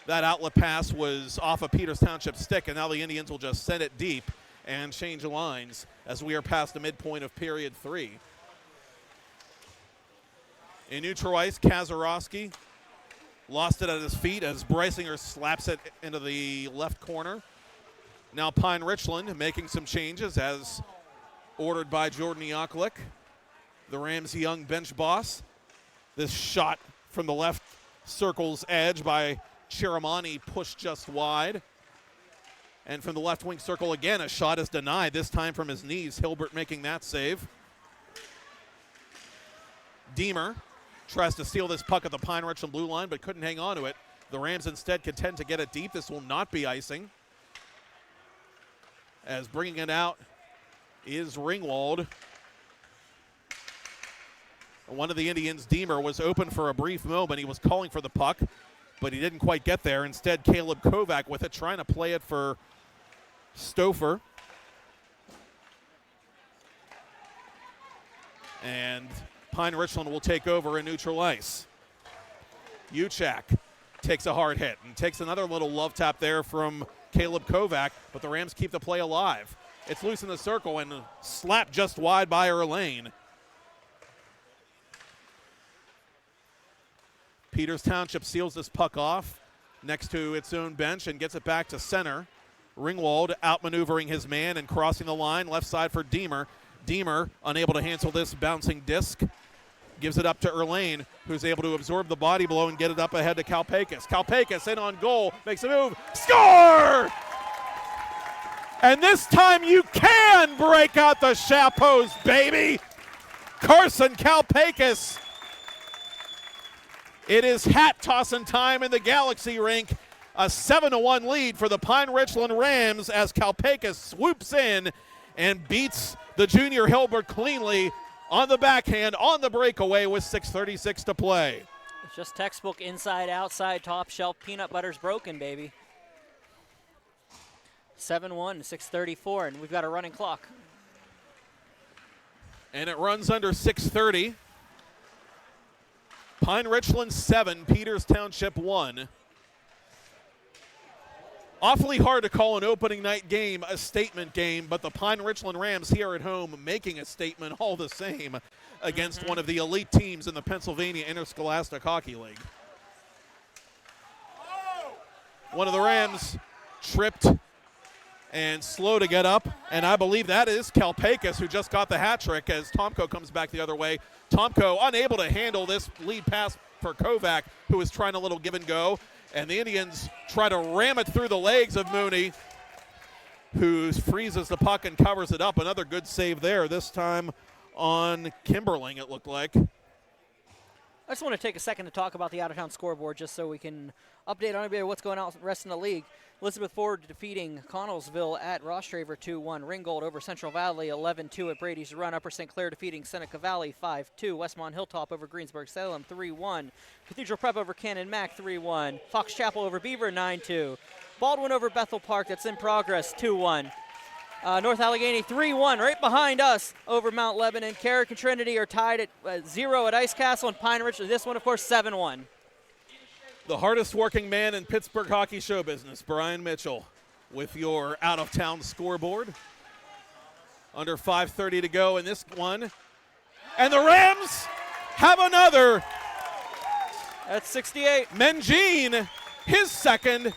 that outlet pass was off of Peters Township's stick, and now the Indians will just send it deep and change lines as we are past the midpoint of period 3. In neutral ice, Kazarowski lost it at his feet as Brysinger slaps it into the left corner. Now Pine Richland making some changes as ordered by Jordan Ioklik, the Rams' young bench boss. This shot from the left circle's edge by Chiramani pushed just wide. And from the left wing circle again, a shot is denied, this time from his knees. Hilbert making that save. Deemer tries to steal this puck at the Pine Richland blue line, but couldn't hang on to it. The Rams instead contend to get it deep. This will not be icing. As bringing it out is Ringwald. One of the Indians, Deemer, was open for a brief moment. He was calling for the puck, but he didn't quite get there. Instead, Caleb Kovac with it, trying to play it for Stouffer. And Pine Richland will take over in neutral ice. Uchak takes a hard hit and takes another little love tap there from Caleb Kovac, but the Rams keep the play alive. It's loose in the circle and slapped just wide by Erlane. Peters Township seals this puck off next to its own bench and gets it back to center. Ringwald outmaneuvering his man and crossing the line, left side for Deemer. Deemer unable to handle this bouncing disc. Gives it up to Erlane, who's able to absorb the body blow and get it up ahead to Kalpakis. Kalpakis in on goal, makes a move, score! And this time you can break out the chapeaus, baby! Carson Kalpakis. It is hat tossing time in the Galaxy rink. A 7-1 lead for the Pine Richland Rams as Kalpakis swoops in and beats the junior Hilbert cleanly on the backhand, on the breakaway with 6:36 to play. It's just textbook inside, outside, top shelf, peanut butter's broken, baby. 7-1, 6:34, and we've got a running clock. And it runs under 6:30. Pine Richland 7, Peters Township 1. Awfully hard to call an opening night game a statement game, but the Pine Richland Rams here at home making a statement all the same against one of the elite teams in the Pennsylvania Interscholastic Hockey League. One of the Rams tripped and slow to get up. And I believe that is Kalpakis, who just got the hat trick as Tomko comes back the other way. Tomko unable to handle this lead pass for Kovac, who was trying a little give and go. And the Indians try to ram it through the legs of Mooney, who freezes the puck and covers it up. Another good save there, this time on Kimberling, it looked like. I just want to take a second to talk about the out-of-town scoreboard just so we can update on a bit of what's going on with the rest of the league. Elizabeth Ford defeating Connellsville at Rostraver 2-1. Ringgold over Central Valley 11-2 at Brady's Run. Upper St. Clair defeating Seneca Valley 5-2. Westmont Hilltop over Greensburg-Salem 3-1. Cathedral Prep over Cannon Mac 3-1. Fox Chapel over Beaver 9-2. Baldwin over Bethel Park, that's in progress, 2-1. North Allegheny 3-1 right behind us over Mount Lebanon. Carrick and Trinity are tied at 0 at Ice Castle, and Pine Ridge, this one, of course, 7-1. The hardest working man in Pittsburgh hockey show business, Brian Mitchell, with your out-of-town scoreboard. Under 5:30 to go in this one. And the Rams have another. That's 68. Mengine, his second.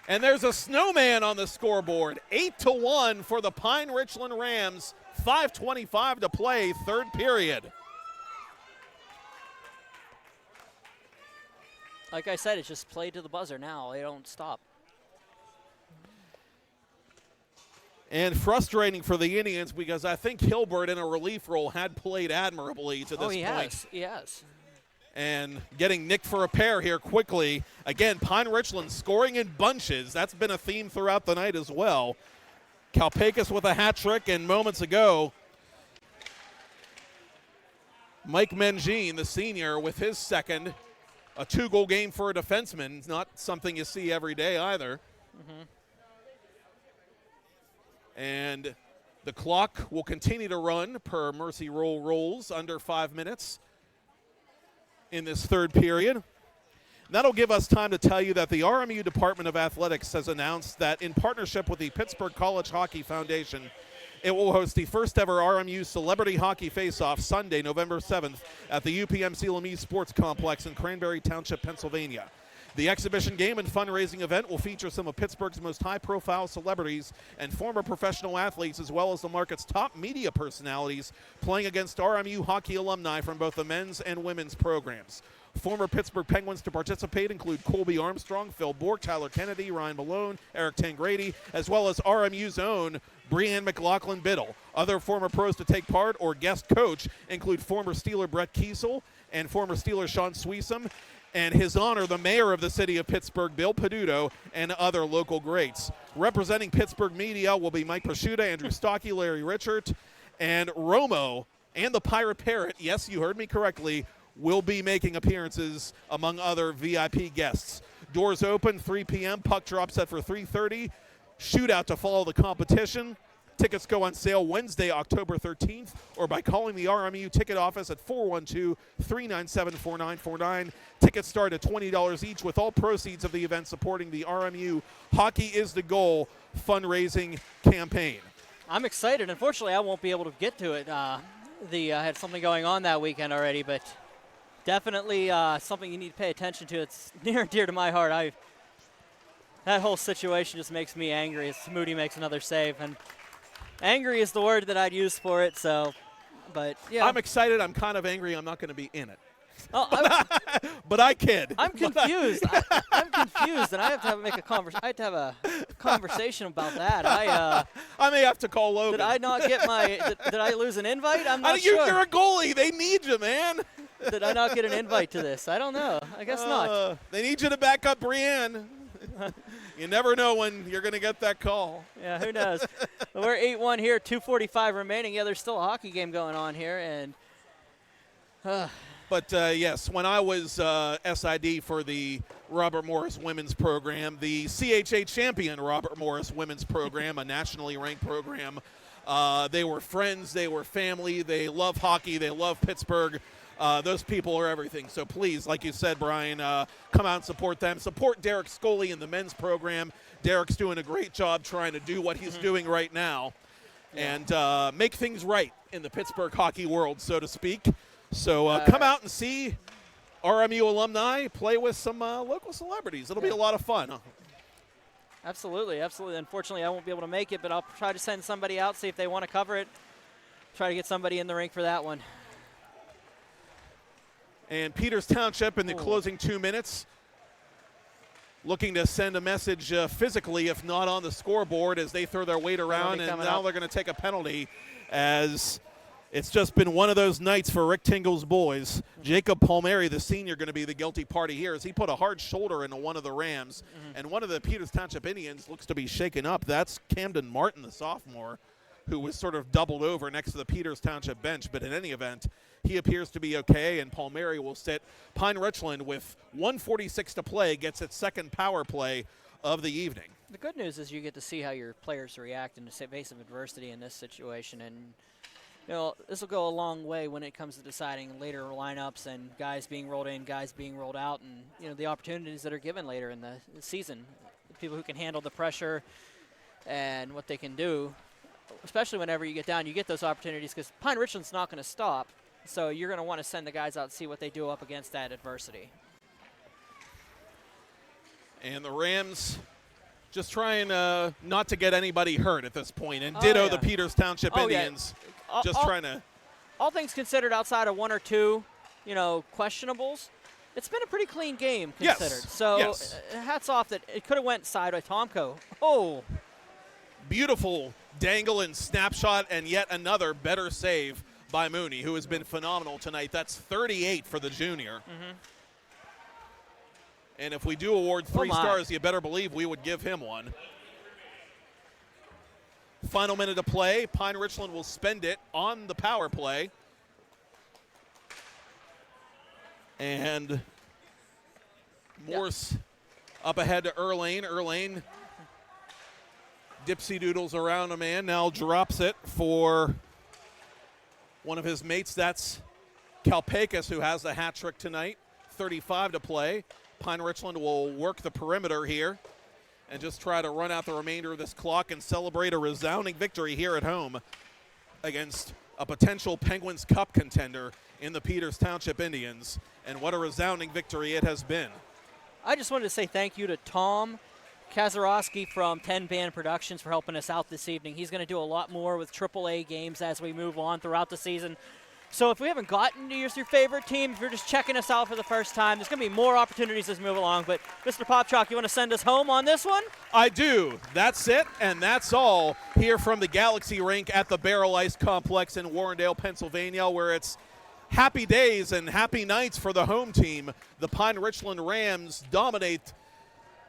And there's a snowman on the scoreboard. 8-1 for the Pine Richland Rams. 5:25 to play, third period. Like I said, it's just play to the buzzer now. They don't stop. And frustrating for the Indians because I think Hilbert in a relief role had played admirably to this point. He has. And getting nicked for a pair here quickly. Again, Pine Richland scoring in bunches. That's been a theme throughout the night as well. Kalpakis with a hat trick, and moments ago, Mike Mengine, the senior, with his second. A 2-goal game for a defenseman. Not something you see every day either. Mm-hmm. And the clock will continue to run per Mercy Roll rules, under 5 minutes in this third period. And that'll give us time to tell you that the RMU Department of Athletics has announced that in partnership with the Pittsburgh College Hockey Foundation, it will host the first ever RMU Celebrity Hockey Face-Off Sunday, November 7th at the UPMC Lemay Sports Complex in Cranberry Township, Pennsylvania. The exhibition game and fundraising event will feature some of Pittsburgh's most high-profile celebrities and former professional athletes, as well as the market's top media personalities, playing against RMU hockey alumni from both the men's and women's programs. Former Pittsburgh Penguins to participate include Colby Armstrong, Phil Bork, Tyler Kennedy, Ryan Malone, Eric Tangrady, as well as RMU's own Breanne McLaughlin-Biddle. Other former pros to take part or guest coach include former Steeler Brett Kiesel and former Steeler Sean Sweesum, and His Honor, the mayor of the city of Pittsburgh, Bill Peduto, and other local greats. Representing Pittsburgh media will be Mike Prosciutta, Andrew Stocky, Larry Richard, and Romo, and the Pirate Parrot, yes, you heard me correctly, will be making appearances among other VIP guests. Doors open 3 p.m., puck drop set for 3:30, shootout to follow the competition. Tickets go on sale Wednesday, October 13th, or by calling the RMU ticket office at 412-397-4949. Tickets start at $20 each, with all proceeds of the event supporting the RMU Hockey is the Goal fundraising campaign. I'm excited. Unfortunately, I won't be able to get to it. I had something going on that weekend already, but definitely something you need to pay attention to. It's near and dear to my heart. That whole situation just makes me angry as Moody makes another save, and angry is the word that I'd use for it. So, but yeah, I'm excited. I'm kind of angry. I'm not going to be in it. Oh, but I kid. I'm confused. I'm confused, and I have to make a I have to have a conversation about that. I may have to call Logan. Did I not get did I lose an invite? I'm not sure. You're a goalie. They need you, man. Did I not get an invite to this? I don't know. I guess not. They need you to back up Breanne. You never know when you're going to get that call. Yeah, who knows? We're 8-1 here, 2:45 remaining. Yeah, there's still a hockey game going on here, and. But, yes, when I was SID for the Robert Morris Women's Program, the CHA champion Robert Morris Women's Program, a nationally ranked program, they were friends, they were family, they love hockey, they love Pittsburgh. Those people are everything. So please, like you said, Brian, come out and support them. Support Derek Scully in the men's program. Derek's doing a great job trying to do what he's doing right now and make things right in the Pittsburgh hockey world, so to speak. So come out and see RMU alumni play with some local celebrities. It'll be a lot of fun. Absolutely, absolutely. Unfortunately, I won't be able to make it, but I'll try to send somebody out, see if they want to cover it. Try to get somebody in the rink for that one. And Peters Township in the closing 2 minutes looking to send a message physically, if not on the scoreboard, as they throw their weight around, and now they're going to take a penalty, as it's just been one of those nights for Rick Tingle's boys. Jacob Palmieri, the senior, going to be the guilty party here, as he put a hard shoulder into one of the Rams, and one of the Peters Township Indians looks to be shaken up. That's Camden Martin, the sophomore, who was sort of doubled over next to the Peters Township bench. But in any event, he appears to be okay, and Palmieri will sit. Pine Richland, with 1:46 to play, gets its second power play of the evening. The good news is you get to see how your players react in the face of adversity in this situation, and you know, this will go a long way when it comes to deciding later lineups and guys being rolled in, guys being rolled out, and you know, the opportunities that are given later in the season. The people who can handle the pressure and what they can do, especially whenever you get down, you get those opportunities, because Pine Richland's not going to stop. So you're going to want to send the guys out and see what they do up against that adversity. And the Rams just trying not to get anybody hurt at this point. And ditto the Peters Township Indians, just trying to. All things considered, outside of one or two, you know, questionables, it's been a pretty clean game considered. Yes. So hats off that it could have went sideways. Tomko. Oh. Beautiful dangle and snapshot, and yet another better save by Mooney, who has been phenomenal tonight. That's 38 for the junior. And if we do award 3 stars, you better believe we would give him one. Final minute of play. Pine Richland will spend it on the power play. And Morse up ahead to Erlane. Erlane dipsy doodles around a man, now drops it for one of his mates. That's Kalpakis, who has the hat trick tonight. 35 to play. Pine Richland will work the perimeter here and just try to run out the remainder of this clock and celebrate a resounding victory here at home against a potential Penguins Cup contender in the Peters Township Indians. And what a resounding victory it has been. I just wanted to say thank you to Tom Kazarowski from 10 Band Productions for helping us out this evening. He's going to do a lot more with AAA games as we move on throughout the season. So if we haven't gotten to your favorite team, if you're just checking us out for the first time, there's going to be more opportunities as we move along. But Mr. Popchalk, you want to send us home on this one? I do. That's it, and that's all here from the Galaxy Rink at the Barrel Ice Complex in Warrendale, Pennsylvania, where it's happy days and happy nights for the home team. The Pine Richland Rams dominate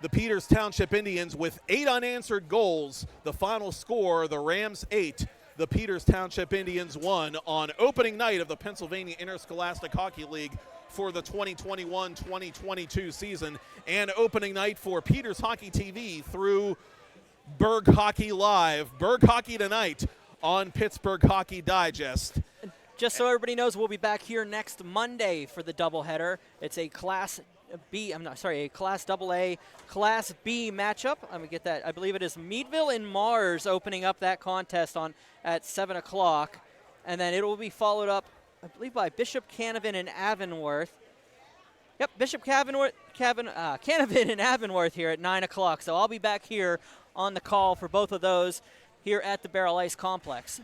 the Peters Township Indians with 8 unanswered goals. The final score, the Rams 8, the Peters Township Indians 1 on opening night of the Pennsylvania Interscholastic Hockey League for the 2021-2022 season, and opening night for Peters Hockey TV through Berg Hockey Live. Berg Hockey tonight on Pittsburgh Hockey Digest. Just so everybody knows, we'll be back here next Monday for the doubleheader. It's a Class AA, Class B matchup. I'm going to get that. I believe it is Meadville and Mars opening up that contest at 7 o'clock. And then it will be followed up, I believe, by Bishop Canavan and Avonworth. Yep, Bishop Canavan and Avonworth here at 9 o'clock. So I'll be back here on the call for both of those here at the Barrel Ice Complex.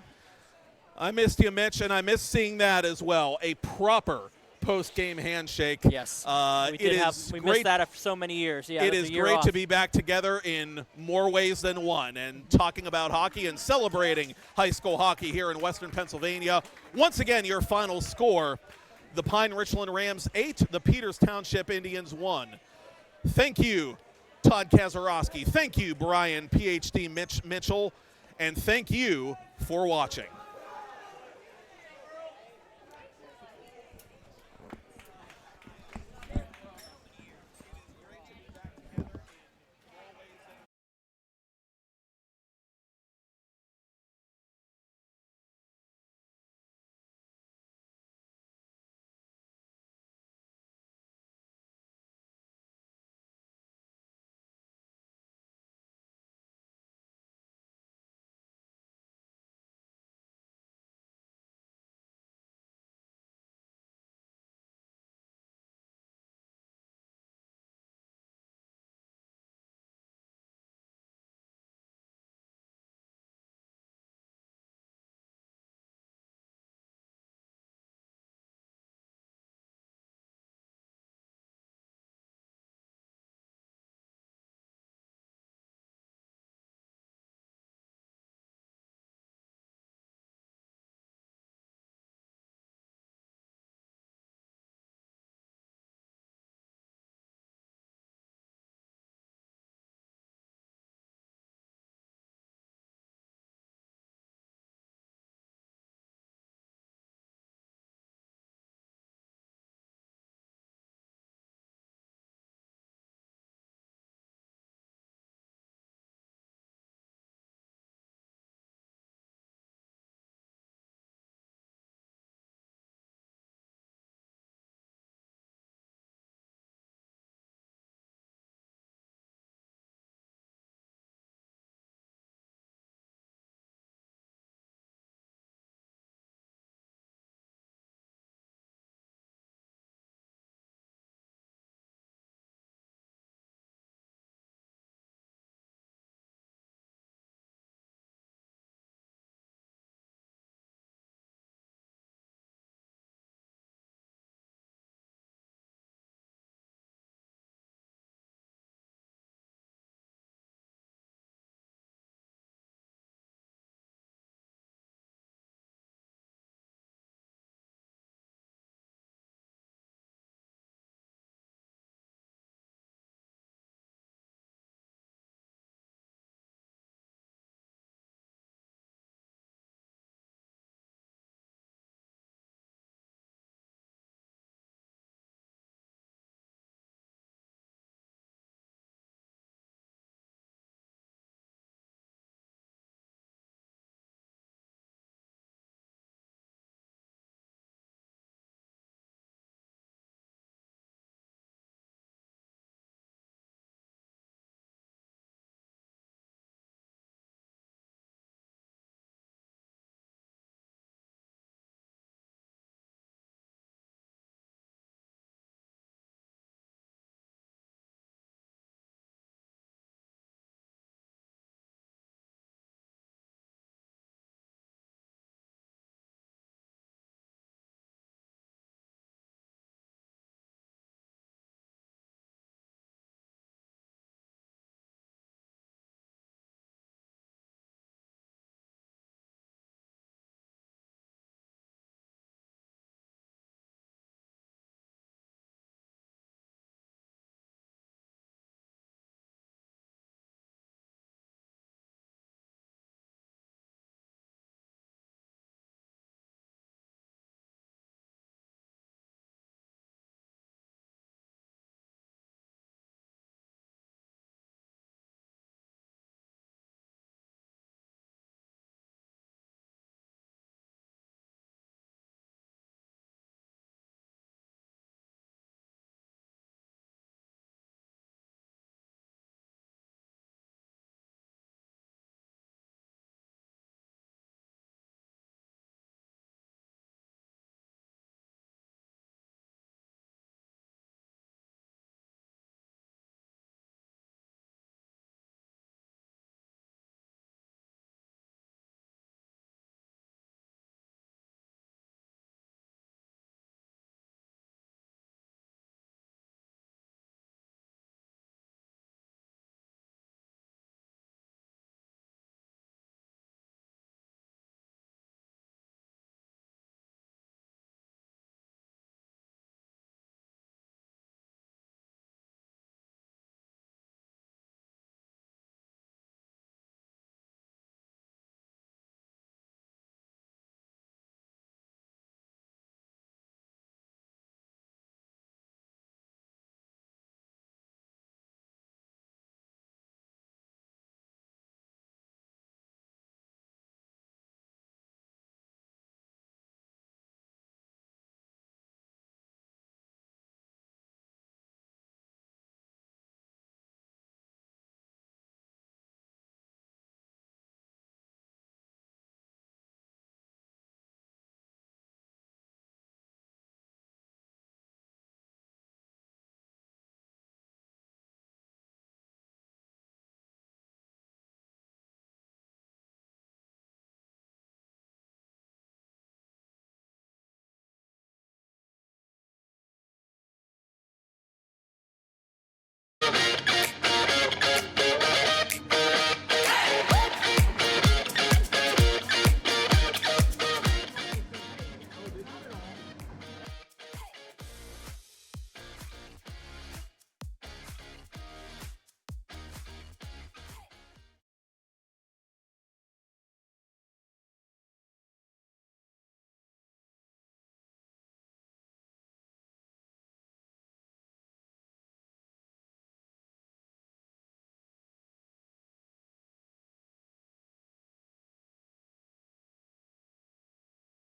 I missed you, Mitch, and I missed seeing that as well. A proper post-game handshake. Yes, we missed that for so many years. Yeah, it is great to be back together in more ways than one and talking about hockey and celebrating high school hockey here in Western Pennsylvania. Once again, your final score, the Pine Richland Rams 8, the Peters Township Indians 1. Thank you, Todd Kazarowski. Thank you, Brian, PhD Mitchell. And thank you for watching.